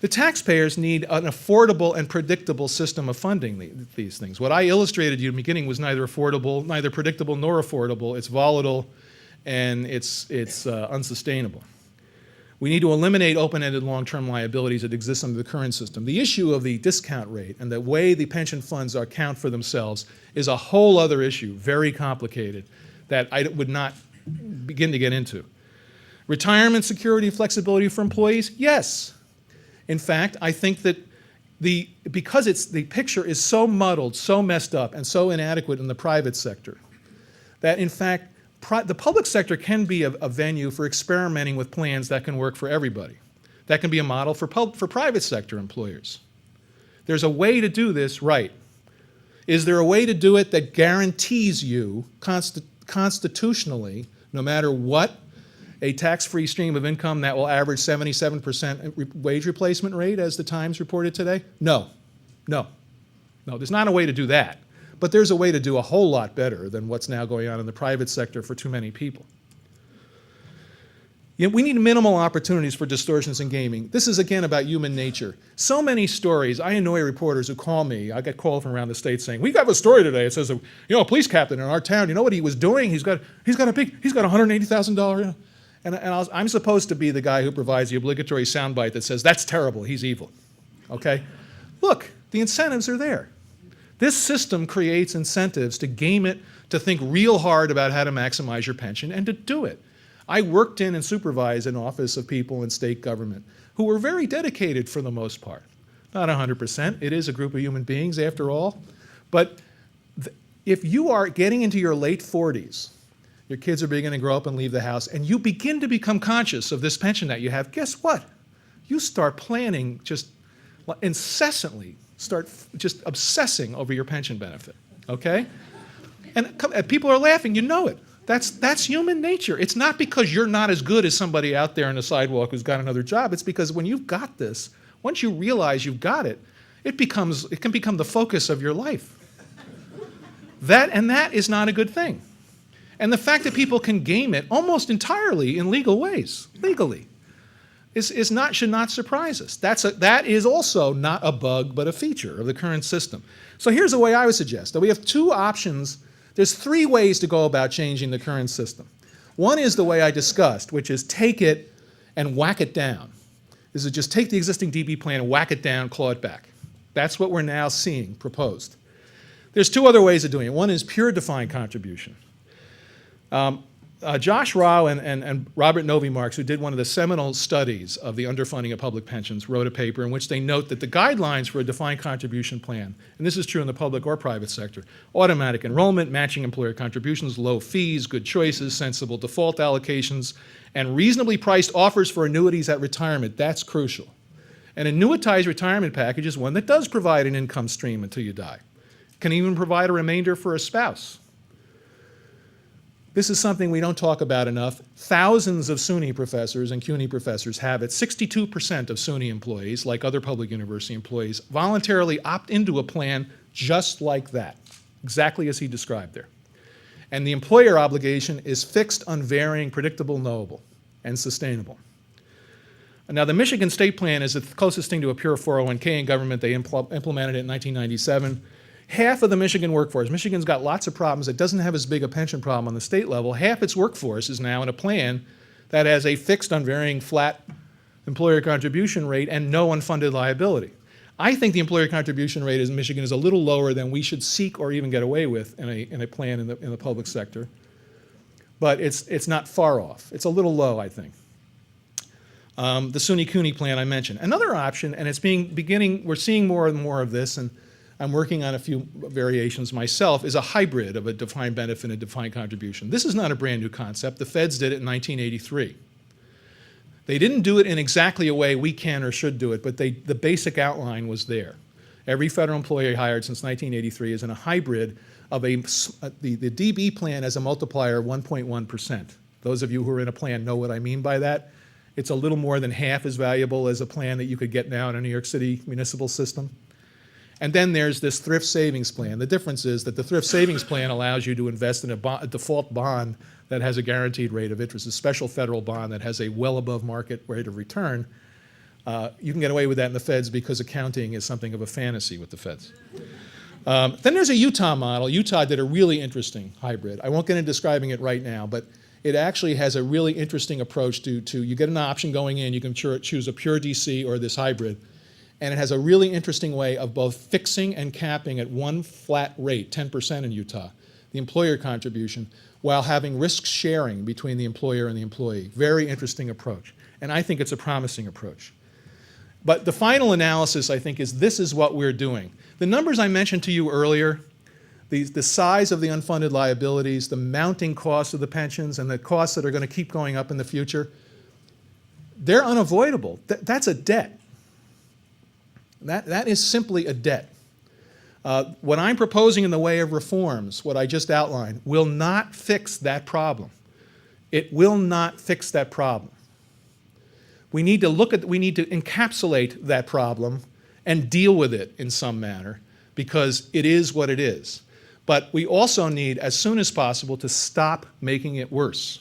The taxpayers need an affordable and predictable system of funding these things. What I illustrated to you in the beginning was neither affordable, neither predictable nor affordable. It's volatile and it's unsustainable. We need to eliminate open-ended long-term liabilities that exist under the current system. The issue of the discount rate and the way the pension funds account for themselves is a whole other issue, very complicated, that I would not begin to get into. Retirement security and flexibility for employees? Yes. In fact, I think that because the picture is so muddled, so messed up, and so inadequate in the private sector, that in fact, the public sector can be a venue for experimenting with plans that can work for everybody. That can be a model for private sector employers. There's a way to do this right. Is there a way to do it that guarantees you constitutionally, no matter what, a tax-free stream of income that will average 77% wage replacement rate, as the Times reported today? No. No. No, there's not a way to do that. But there's a way to do a whole lot better than what's now going on in the private sector for too many people. We need minimal opportunities for distortions and gaming. This is, again, about human nature. So many stories. I annoy reporters who call me. I get called from around the state saying, "We got a story today. It says, a police captain in our town. You know what he was doing? He's got $180,000." And I'm supposed to be the guy who provides the obligatory soundbite that says, "That's terrible. He's evil." Okay? Look, the incentives are there. This system creates incentives to game it, to think real hard about how to maximize your pension, and to do it. I worked in and supervised an office of people in state government who were very dedicated for the most part. Not 100%. It is a group of human beings, after all. But if you are getting into your late 40s, your kids are beginning to grow up and leave the house, and you begin to become conscious of this pension that you have, guess what? You start planning just incessantly, start just obsessing over your pension benefit, okay? And people are laughing, you know it. That's human nature. It's not because you're not as good as somebody out there on the sidewalk who's got another job. It's because when you've got this, once you realize you've got it, it can become the focus of your life. That is not a good thing. And the fact that people can game it almost entirely in legal ways, legally, should not surprise us. That is also not a bug, but a feature of the current system. So here's the way I would suggest that we have two options. There's three ways to go about changing the current system. One is the way I discussed, which is take it and whack it down. This is just take the existing DB plan and whack it down, claw it back. That's what we're now seeing proposed. There's two other ways of doing it. One is pure defined contribution. Josh Rao and Robert Novimarks, who did one of the seminal studies of the underfunding of public pensions, wrote a paper in which they note that the guidelines for a defined contribution plan, and this is true in the public or private sector, automatic enrollment, matching employer contributions, low fees, good choices, sensible default allocations, and reasonably priced offers for annuities at retirement. That's crucial. An annuitized retirement package is one that does provide an income stream until you die. Can even provide a remainder for a spouse. This is something we don't talk about enough. Thousands of SUNY professors and CUNY professors have it. 62% of SUNY employees, like other public university employees, voluntarily opt into a plan just like that, exactly as he described there. And the employer obligation is fixed, unvarying, predictable, knowable, and sustainable. Now, the Michigan State Plan is the closest thing to a pure 401k in government. They implemented it in 1997. Half of the Michigan workforce, Michigan's got lots of problems. It doesn't have as big a pension problem on the state level. Half its workforce is now in a plan that has a fixed, unvarying, flat employer contribution rate and no unfunded liability. I think the employer contribution rate in Michigan is a little lower than we should seek or even get away with in a plan in the public sector. But it's not far off. It's a little low, I think. The SUNY CUNY plan I mentioned. Another option, and we're seeing more and more of this, and I'm working on a few variations myself, is a hybrid of a defined benefit and a defined contribution. This is not a brand new concept. The feds did it in 1983. They didn't do it in exactly a way we can or should do it, but the basic outline was there. Every federal employee hired since 1983 is in a hybrid of the DB plan as a multiplier of 1.1%. Those of you who are in a plan know what I mean by that. It's a little more than half as valuable as a plan that you could get now in a New York City municipal system. And then there's this thrift savings plan. The difference is that the thrift savings plan allows you to invest in a default bond that has a guaranteed rate of interest, a special federal bond that has a well above market rate of return. You can get away with that in the feds because accounting is something of a fantasy with the feds. Then there's a Utah model. Utah did a really interesting hybrid. I won't get into describing it right now, but it actually has a really interesting approach to you get an option going in, you can choose a pure DC or this hybrid, and it has a really interesting way of both fixing and capping at one flat rate, 10% in Utah, the employer contribution, while having risk sharing between the employer and the employee. Very interesting approach, and I think it's a promising approach. But the final analysis, I think, is this is what we're doing. The numbers I mentioned to you earlier, the size of the unfunded liabilities, the mounting costs of the pensions, and the costs that are going to keep going up in the future, they're unavoidable. That's a debt. That is simply a debt. What I'm proposing in the way of reforms, what I just outlined, will not fix that problem. It will not fix that problem. We need to encapsulate that problem and deal with it in some manner because it is what it is. But we also need, as soon as possible, to stop making it worse.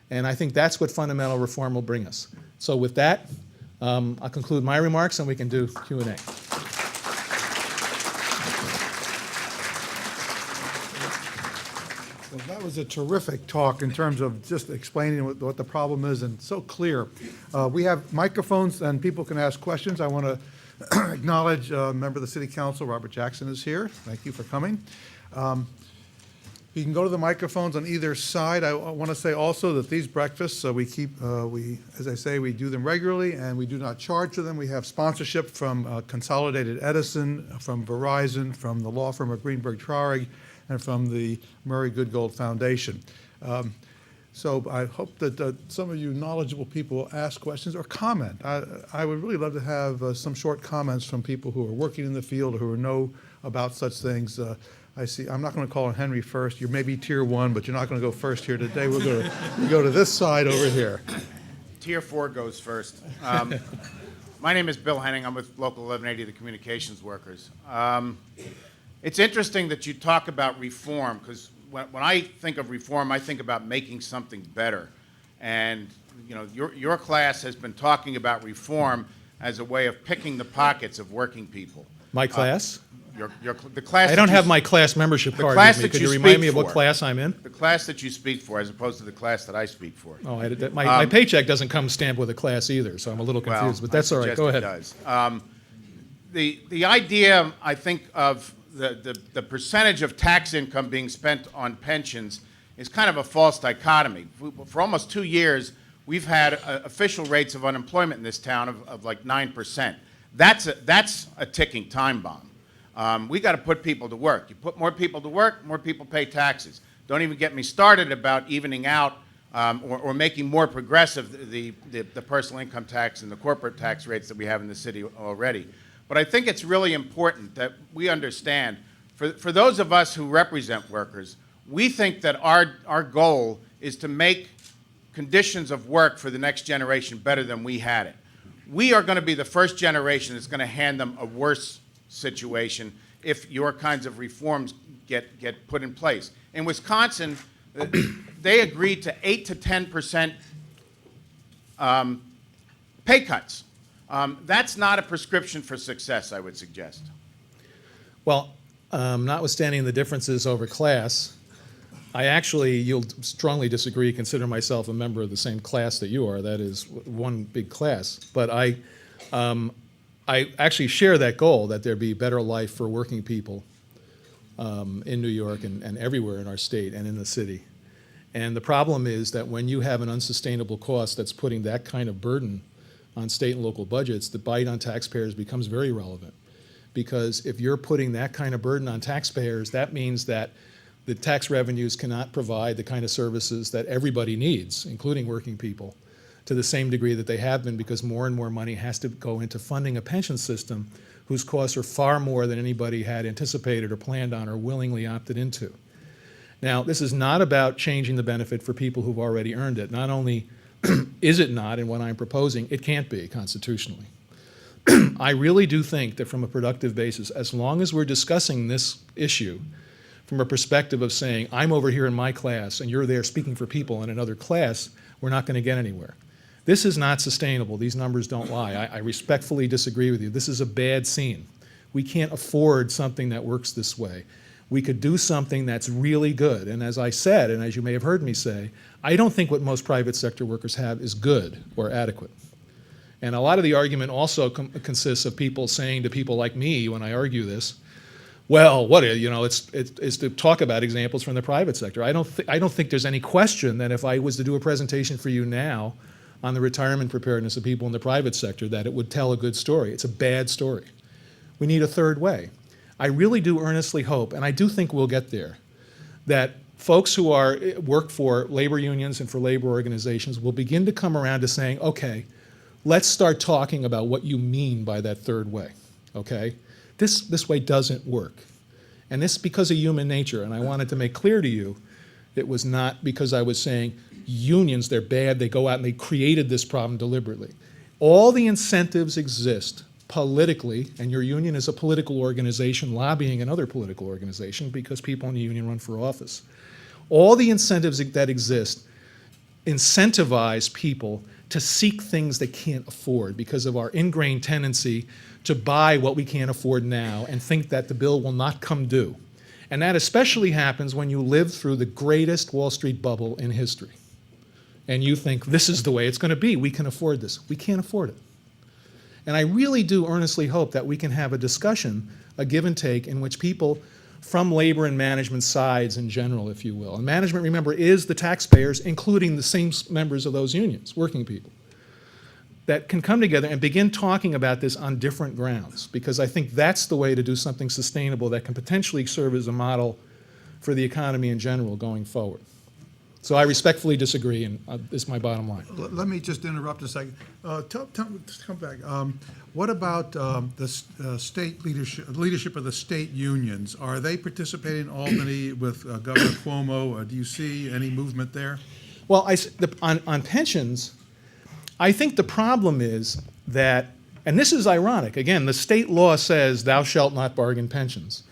And I think that's what fundamental reform will bring us. So with that, I'll conclude my remarks and we can do Q&A. Well, that was a terrific talk in terms of just explaining what the problem is, and so clear. We have microphones and people can ask questions. I want to acknowledge a member of the City Council, Robert Jackson, is here. Thank you for coming. You can go to the microphones on either side. I want to say also that these breakfasts, as I say, we do them regularly and we do not charge for them. We have sponsorship from Consolidated Edison, from Verizon, from the law firm of Greenberg Traurig, and from the Murray Goodgold Foundation. So I hope that some of you knowledgeable people will ask questions or comment. I would really love to have some short comments from people who are working in the field or who know about such things. I see. I'm not going to call on Henry first. You may be tier 1, but you're not going to go first here today. We're going to go to this side over here. Tier 4 goes first. My name is Bill Henning. I'm with Local 1180, the communications workers. It's interesting that you talk about reform, because when I think of reform, I think about making something better. And you know, your class has been talking about reform as a way of picking the pockets of working people. My class? The class. I don't have my class membership card class with me. that Could you you remind speak me of what for. class I'm in? The class that you speak for, as opposed to the class that I speak for. Oh, my paycheck doesn't come stamped with a class either, so I'm a little confused, but that's all right. Go ahead. It does. The idea, I think, of the percentage of tax income being spent on pensions is kind of a false dichotomy. For almost 2 years, we've had official rates of unemployment in this town of like 9%. That's a ticking time bomb. We got to put people to work. You put more people to work, more people pay taxes. Don't even get me started about evening out or making more progressive the personal income tax and the corporate tax rates that we have in the city already. But I think it's really important that we understand, for those of us who represent workers, we think that our goal is to make conditions of work for the next generation better than we had it. We are going to be the first generation that's going to hand them a worse situation if your kinds of reforms get put in place. In Wisconsin, they agreed to 8 to 10% pay cuts. That's not a prescription for success, I would suggest. Well, notwithstanding the differences over class, you'll strongly disagree, consider myself a member of the same class that you are. That is one big class. But I actually share that goal, that there be better life for working people in New York and everywhere in our state and in the city. And the problem is that when you have an unsustainable cost that's putting that kind of burden on state and local budgets, the bite on taxpayers becomes very relevant. Because if you're putting that kind of burden on taxpayers, that means that the tax revenues cannot provide the kind of services that everybody needs, including working people, to the same degree that they have been, because more and more money has to go into funding a pension system whose costs are far more than anybody had anticipated or planned on or willingly opted into. Now, this is not about changing the benefit for people who've already earned it. Not only is it not in what I'm proposing, it can't be constitutionally. I really do think that from a productive basis, as long as we're discussing this issue from a perspective of saying, I'm over here in my class and you're there speaking for people in another class, we're not going to get anywhere. This is not sustainable. These numbers don't lie. I respectfully disagree with you. This is a bad scene. We can't afford something that works this way. We could do something that's really good. And as I said, and as you may have heard me say, I don't think what most private sector workers have is good or adequate. And a lot of the argument also consists of people saying to people like me when I argue this, well, it's to talk about examples from the private sector. I don't think there's any question that if I was to do a presentation for you now on the retirement preparedness of people in the private sector, that it would tell a good story. It's a bad story. We need a third way. I really do earnestly hope, and I do think we'll get there, that folks who work for labor unions and for labor organizations will begin to come around to saying, okay, let's start talking about what you mean by that third way, okay? This way doesn't work. And this is because of human nature, and I wanted to make clear to you, it was not because I was saying unions, they're bad, they go out and they created this problem deliberately. All the incentives exist politically, and your union is a political organization lobbying another political organization because people in the union run for office. All the incentives that exist incentivize people to seek things they can't afford because of our ingrained tendency to buy what we can't afford now and think that the bill will not come due. And that especially happens when you live through the greatest Wall Street bubble in history. And you think, this is the way it's going to be. We can afford this. We can't afford it. And I really do earnestly hope that we can have a discussion, a give and take, in which people from labor and management sides in general, if you will. And management, remember, is the taxpayers, including the same members of those unions, working people, that can come together and begin talking about this on different grounds, because I think that's the way to do something sustainable that can potentially serve as a model for the economy in general going forward. So I respectfully disagree, and this is my bottom line. Let me just interrupt a second. Come back. What about the state leadership of the state unions? Are they participating in Albany with Governor Cuomo? Do you see any movement there? Well, on pensions, I think the problem is that, and this is ironic, again, the state law says thou shalt not bargain pensions.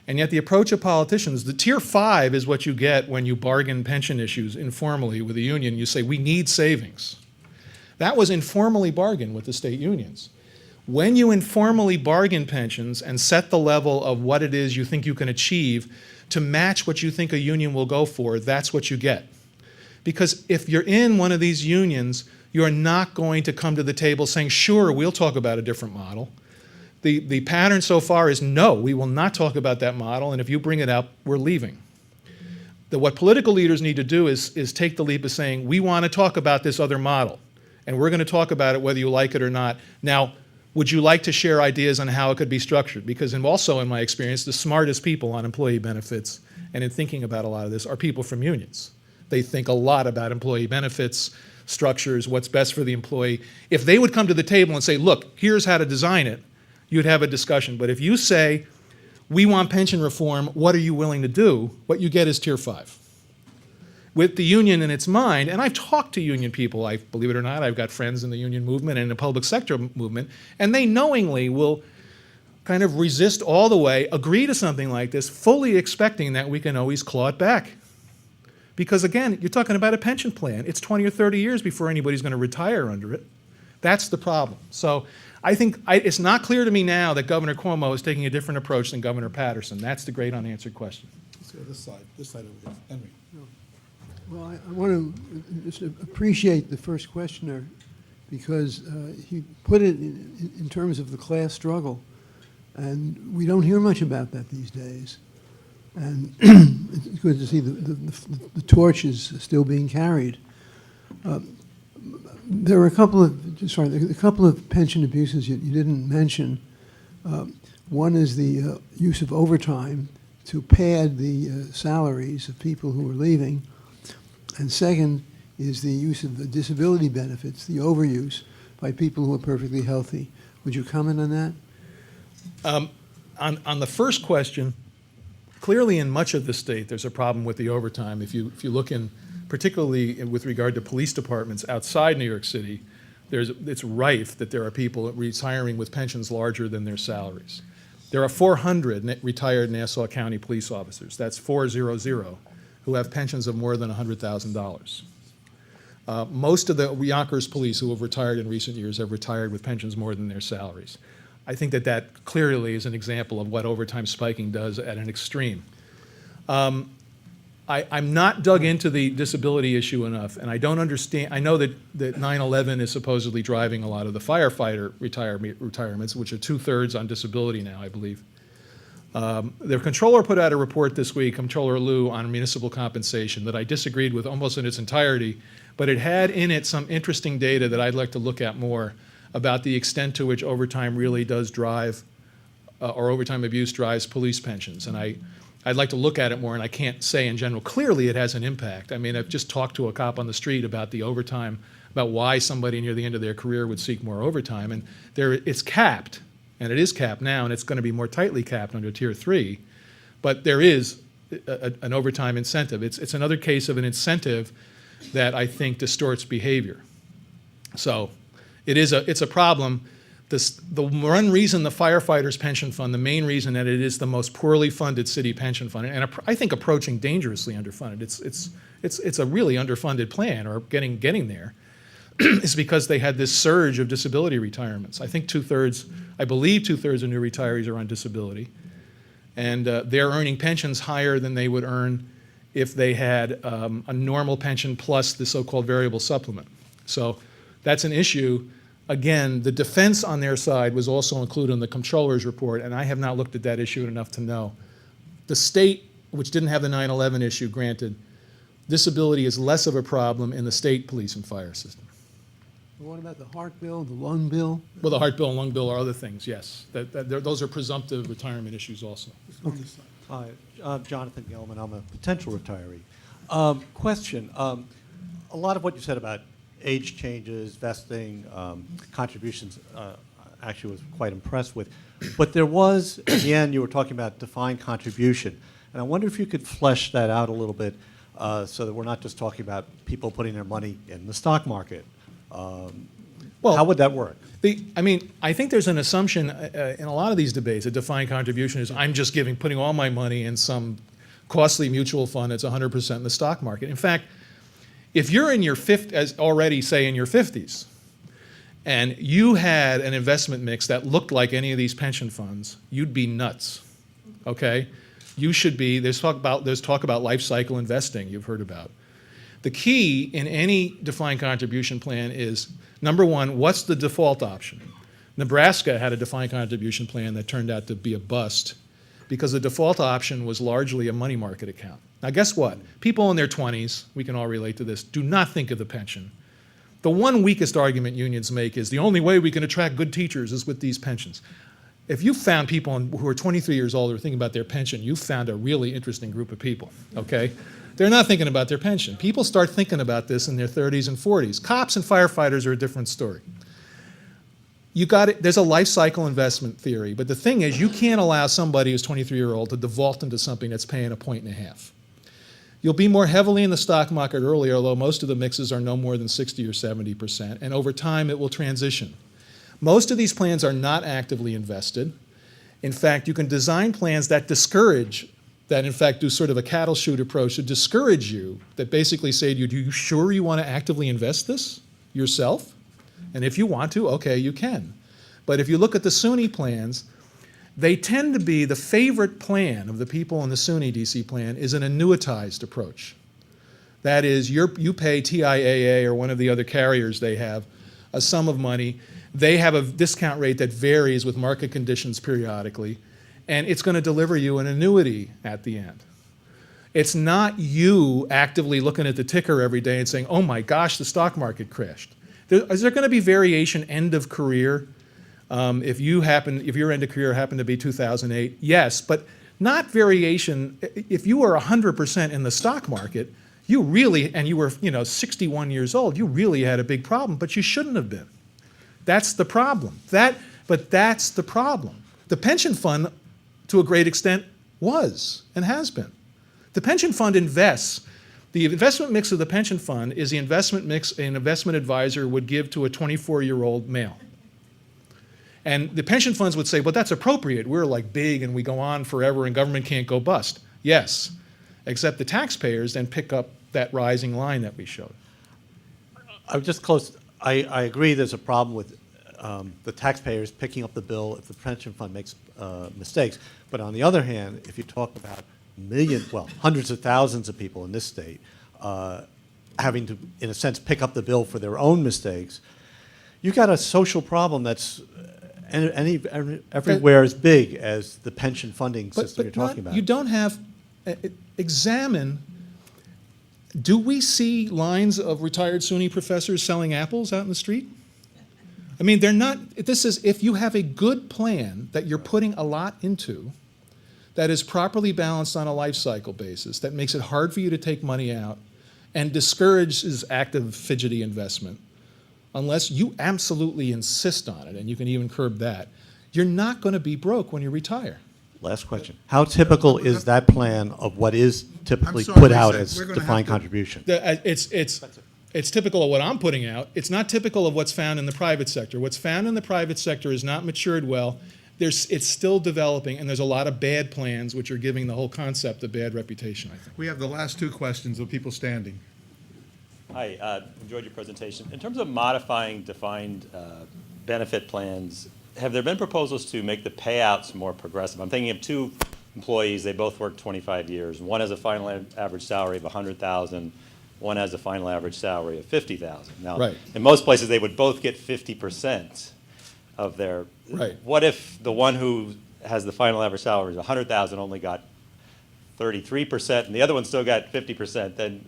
And yet the approach of politicians, the tier 5 is what you get when you bargain pension issues informally with a union. You say, we need savings. That was informally bargained with the state unions. When you informally bargain pensions and set the level of what it is you think you can achieve to match what you think a union will go for, that's what you get. Because if you're in one of these unions, you're not going to come to the table saying, sure, we'll talk about a different model. The pattern so far is no, we will not talk about that model, and if you bring it up, we're leaving. What political leaders need to do is take the leap of saying, we want to talk about this other model, and we're going to talk about it whether you like it or not. Now, would you like to share ideas on how it could be structured? Because also, in my experience, the smartest people on employee benefits and in thinking about a lot of this are people from unions. They think a lot about employee benefits, structures, what's best for the employee. If they would come to the table and say, look, here's how to design it, you'd have a discussion. But if you say, we want pension reform, what are you willing to do? What you get is tier 5. With the union in its mind, and I've talked to union people, believe it or not, I've got friends in the union movement and the public sector movement, and they knowingly will kind of resist all the way, agree to something like this, fully expecting that we can always claw it back. Because again, you're talking about a pension plan. It's 20 or 30 years before anybody's going to retire under it. That's the problem. So I think it's not clear to me now that Governor Cuomo is taking a different approach than Governor Patterson. That's the great unanswered question. Let's go this side over here. Henry. Well, I want to just appreciate the first questioner because he put it in terms of the class struggle, and we don't hear much about that these days. And it's good to see the torch is still being carried. There are a couple of pension abuses you didn't mention. One is the use of overtime to pad the salaries of people who are leaving. And second is the use of the disability benefits, the overuse by people who are perfectly healthy. Would you comment on that? On the first question, clearly in much of the state there's a problem with the overtime. If you look in, particularly with regard to police departments outside New York City, it's rife that there are people retiring with pensions larger than their salaries. There are 400 retired Nassau County police officers, that's 400, who have pensions of more than $100,000. Most of the Yonkers police who have retired in recent years have retired with pensions more than their salaries. I think that that clearly is an example of what overtime spiking does at an extreme. I'm not dug into the disability issue enough, and I don't understand. I know that 9/11 is supposedly driving a lot of the firefighter retirements, which are 2/3 on disability now, I believe. The controller put out a report this week, Comptroller Liu, on municipal compensation that I disagreed with almost in its entirety, but it had in it some interesting data that I'd like to look at more about the extent to which overtime really does drive, or overtime abuse drives police pensions. And I'd like to look at it more, and I can't say in general. Clearly, it has an impact. I mean, I've just talked to a cop on the street about the overtime, about why somebody near the end of their career would seek more overtime, and it's capped, and it is capped now, and it's going to be more tightly capped under Tier 3, but there is an overtime incentive. It's another case of an incentive that I think distorts behavior. So it's a problem. The one reason the firefighters' pension fund, the main reason that it is the most poorly funded city pension fund, and I think approaching dangerously underfunded, it's a really underfunded plan, or getting there, is because they had this surge of disability retirements. I believe 2/3 of new retirees are on disability, and they're earning pensions higher than they would earn if they had a normal pension plus the so-called variable supplement. So that's an issue. Again, the defense on their side was also included in the comptroller's report, and I have not looked at that issue enough to know. The state, which didn't have the 9/11 issue, granted, disability is less of a problem in the state police and fire system. What about the heart bill, the lung bill? Well, the heart bill and lung bill are other things, yes. Those are presumptive retirement issues also. On this side. Hi, Jonathan Gelman. I'm a potential retiree. Question. A lot of what you said about age changes, vesting, contributions, actually was quite impressed with. But there was, at the end, you were talking about defined contribution. And I wonder if you could flesh that out a little bit so that we're not just talking about people putting their money in the stock market. How would that work? I think there's an assumption in a lot of these debates that defined contribution is I'm just putting all my money in some costly mutual fund that's 100% in the stock market. In fact, if you're in your already say in your 50s, and you had an investment mix that looked like any of these pension funds, you'd be nuts. Okay, you should be. There's talk about life cycle investing you've heard about. The key in any defined contribution plan is, number one, what's the default option? Nebraska had a defined contribution plan that turned out to be a bust because the default option was largely a money market account. Now, guess what? People in their 20s, we can all relate to this, do not think of the pension. The one weakest argument unions make is the only way we can attract good teachers is with these pensions. If you found people who are 23 years old who are thinking about their pension, you found a really interesting group of people, okay? They're not thinking about their pension. People start thinking about this in their 30s and 40s. Cops and firefighters are a different story. There's a life cycle investment theory, but the thing is you can't allow somebody who's 23-year-old to default into something that's paying 1.5 points. You'll be more heavily in the stock market earlier, although most of the mixes are no more than 60 or 70%, and over time it will transition. Most of these plans are not actively invested. In fact, you can design plans that in fact do sort of a cattle chute approach to discourage you, that basically say to you, do you sure you want to actively invest this yourself? And if you want to, okay, you can. But if you look at the SUNY plans, they tend to be the favorite plan of the people in the SUNY DC plan is an annuitized approach. That is, you pay TIAA or one of the other carriers they have a sum of money. They have a discount rate that varies with market conditions periodically, and it's going to deliver you an annuity at the end. It's not you actively looking at the ticker every day and saying, oh my gosh, the stock market crashed. Is there going to be variation end of career? If your end of career happened to be 2008, yes, but not variation. If you were 100% in the stock market, you were 61 years old, you really had a big problem, but you shouldn't have been. That's the problem. But that's the problem. The pension fund, to a great extent, was and has been. The pension fund invests. The investment mix of the pension fund is the investment mix an investment advisor would give to a 24-year-old male. And the pension funds would say, well, that's appropriate. We're like big and we go on forever and government can't go bust. Yes, except the taxpayers then pick up that rising line that we showed. I would just close, I agree there's a problem with the taxpayers picking up the bill if the pension fund makes mistakes. But on the other hand, if you talk about hundreds of thousands of people in this state having to, in a sense, pick up the bill for their own mistakes, you got a social problem that's everywhere as big as the pension funding system you're talking about. You don't have, examine, do we see lines of retired SUNY professors selling apples out in the street? I mean, they're not, this is, if you have a good plan that you're putting a lot into, that is properly balanced on a life cycle basis, that makes it hard for you to take money out, and discourages active fidgety investment, unless you absolutely insist on it, and you can even curb that, you're not going to be broke when you retire. Last question. How typical is that plan of what is typically sorry, put out Lisa, as we're gonna defined have to- contribution? It's typical of what I'm putting out. It's not typical of what's found in the private sector. What's found in the private sector is not matured well. It's still developing, and there's a lot of bad plans which are giving the whole concept a bad reputation, I think. We have the last two questions of people standing. Hi, enjoyed your presentation. In terms of modifying defined benefit plans, have there been proposals to make the payouts more progressive? I'm thinking of two employees, they both worked 25 years. One has a final average salary of $100,000, one has a final average salary of $50,000. Now, Right. in most places, they would both get 50% of their. Right. What if the one who has the final average salary of $100,000 only got 33%, and the other one still got 50%? Then,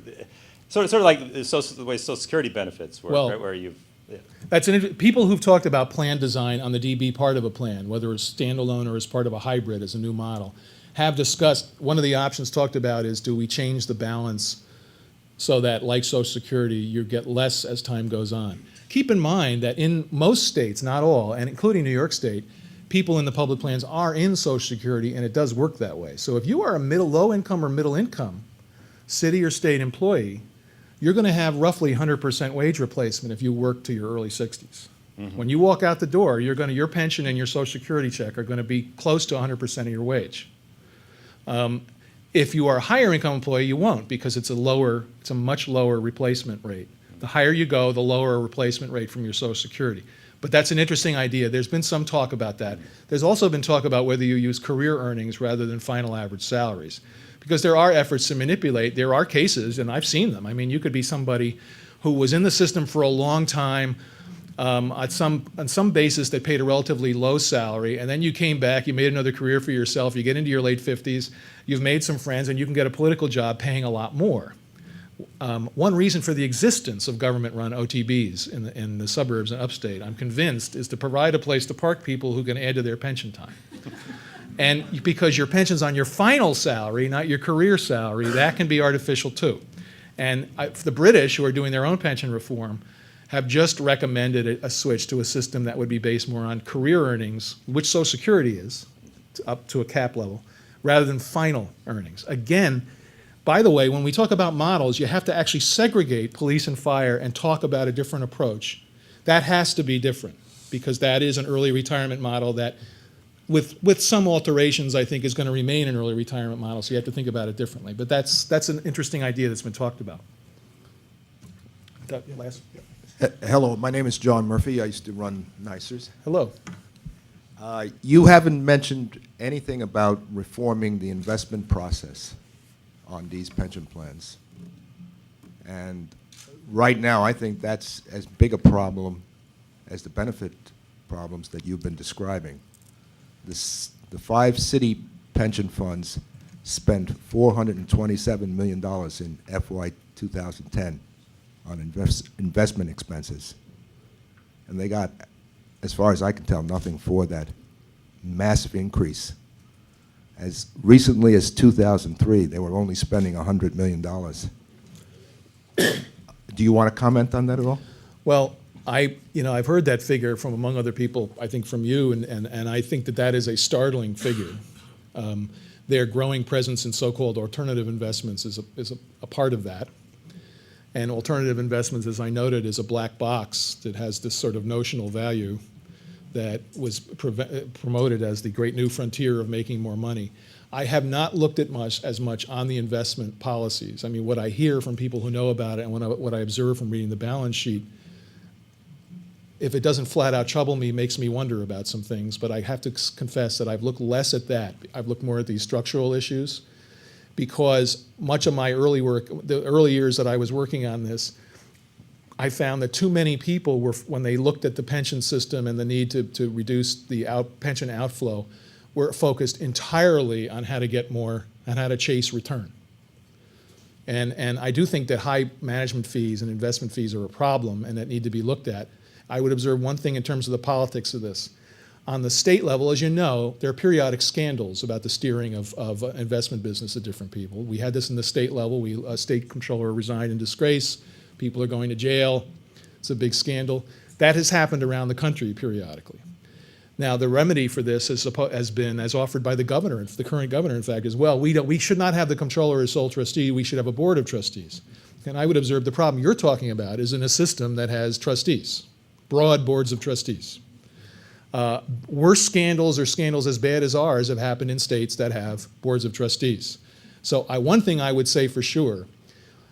sort of like the way Social Security benefits work, Well, right, where you've. Yeah. That's people who've talked about plan design on the DB part of a plan, whether it's standalone or as part of a hybrid as a new model, have discussed, one of the options talked about is, do we change the balance so that, like Social Security, you get less as time goes on? Keep in mind that in most states, not all, and including New York State, people in the public plans are in Social Security, and it does work that way. So if you are a low income or middle income city or state employee, you're going to have roughly 100% wage replacement if you work to your early 60s. When you walk out the door, your pension and your Social Security check are going to be close to 100% of your wage. If you are a higher income employee, you won't, because it's a much lower replacement rate. The higher you go, the lower a replacement rate from your Social Security. But that's an interesting idea. There's been some talk about that. There's also been talk about whether you use career earnings rather than final average salaries, because there are efforts to manipulate. There are cases, and I've seen them. I mean, you could be somebody who was in the system for a long time, on some basis that paid a relatively low salary, and then you came back, you made another career for yourself, you get into your late 50s, you've made some friends, and you can get a political job paying a lot more. One reason for the existence of government-run OTBs in the suburbs and upstate, I'm convinced, is to provide a place to park people who can add to their pension time. And because your pension's on your final salary, not your career salary, that can be artificial too. And the British, who are doing their own pension reform, have just recommended a switch to a system that would be based more on career earnings, which Social Security is, up to a cap level, rather than final earnings. Again, by the way, when we talk about models, you have to actually segregate police and fire and talk about a different approach. That has to be different, because that is an early retirement model that, with some alterations, I think is going to remain an early retirement model, so you have to think about it differently. But that's an interesting idea that's been talked about. Last. Hello, my name is John Murphy. I used to run NYSERS. Hello. You haven't mentioned anything about reforming the investment process on these pension plans. And right now, I think that's as big a problem as the benefit problems that you've been describing. The 5 city pension funds spent $427 million in FY 2010 on investment expenses. And they got, as far as I can tell, nothing for that massive increase. As recently as 2003, they were only spending $100 million. Do you want to comment on that at all? Well, I've heard that figure from, among other people, I think from you, and I think that is a startling figure. Their growing presence in so-called alternative investments is a part of that. And alternative investments, as I noted, is a black box that has this sort of notional value that was promoted as the great new frontier of making more money. I have not looked at as much on the investment policies. I mean, what I hear from people who know about it and what I observe from reading the balance sheet, if it doesn't flat out trouble me, makes me wonder about some things. But I have to confess that I've looked less at that. I've looked more at these structural issues, because much of my early work, the early years that I was working on this, I found that too many people were, when they looked at the pension system and the need to reduce the pension outflow, were focused entirely on how to get more, and how to chase return. And I do think that high management fees and investment fees are a problem and that need to be looked at. I would observe one thing in terms of the politics of this. On the state level, as you know, there are periodic scandals about the steering of investment business of different people. We had this in the state level. A state controller resigned in disgrace. People are going to jail. It's a big scandal. That has happened around the country periodically. Now, the remedy for this has been, as offered by the governor, the current governor, in fact, as well, we should not have the comptroller as sole trustee. We should have a board of trustees. And I would observe the problem you're talking about is in a system that has trustees, broad boards of trustees. Worse scandals or scandals as bad as ours have happened in states that have boards of trustees. So one thing I would say for sure,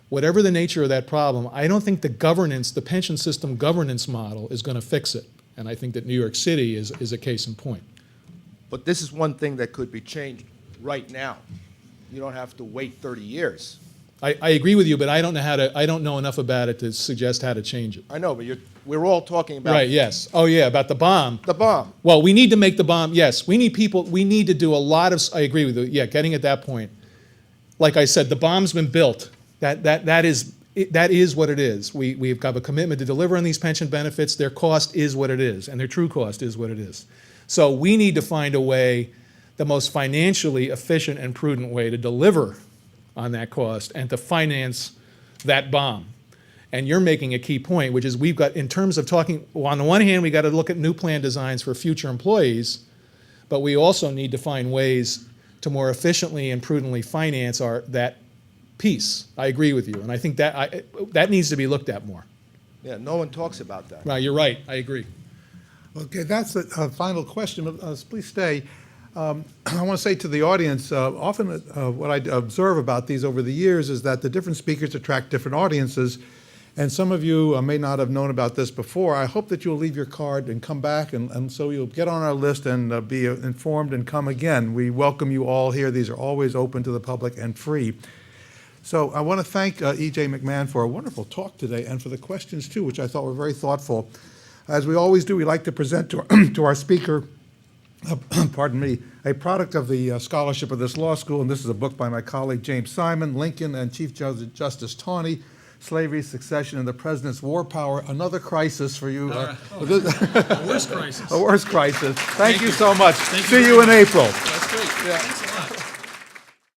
whatever the nature of that problem, I don't think the pension system governance model is going to fix it. And I think that New York City is a case in point. But this is one thing that could be changed right now. You don't have to wait 30 years. I agree with you, but I don't know enough about it to suggest how to change it. I know, but we're all talking about Right, yes. Oh, yeah, about the bomb. the bomb. Well, we need to make the bomb, yes. We need to do a lot of, I agree with you, yeah, getting at that point. Like I said, the bomb's been built. That is what it is. We've got a commitment to deliver on these pension benefits. Their cost is what it is, and their true cost is what it is. So we need to find a way, the most financially efficient and prudent way to deliver on that cost and to finance that bomb. And you're making a key point, which is we've got, in terms of talking, well, on the one hand, we got to look at new plan designs for future employees, but we also need to find ways to more efficiently and prudently finance that piece. I agree with you, and I think that needs to be looked at more. Yeah, no one talks about that. Right, you're right, I agree. Okay, that's the final question. Please stay. I want to say to the audience, often what I observe about these over the years is that the different speakers attract different audiences, and some of you may not have known about this before. I hope that you'll leave your card and come back, and so you'll get on our list and be informed and come again. We welcome you all here. These are always open to the public and free. So I want to thank E.J. McMahon for a wonderful talk today and for the questions, too, which I thought were very thoughtful. As we always do, we like to present to our speaker, pardon me, a product of the scholarship of this law school, and this is a book by my colleague James Simon, Lincoln and Chief Justice Taney, Slavery, Succession, and the President's War Power, another crisis for you. A worse crisis. A worse crisis. Thank you so much. See you in April. That's great. Yeah.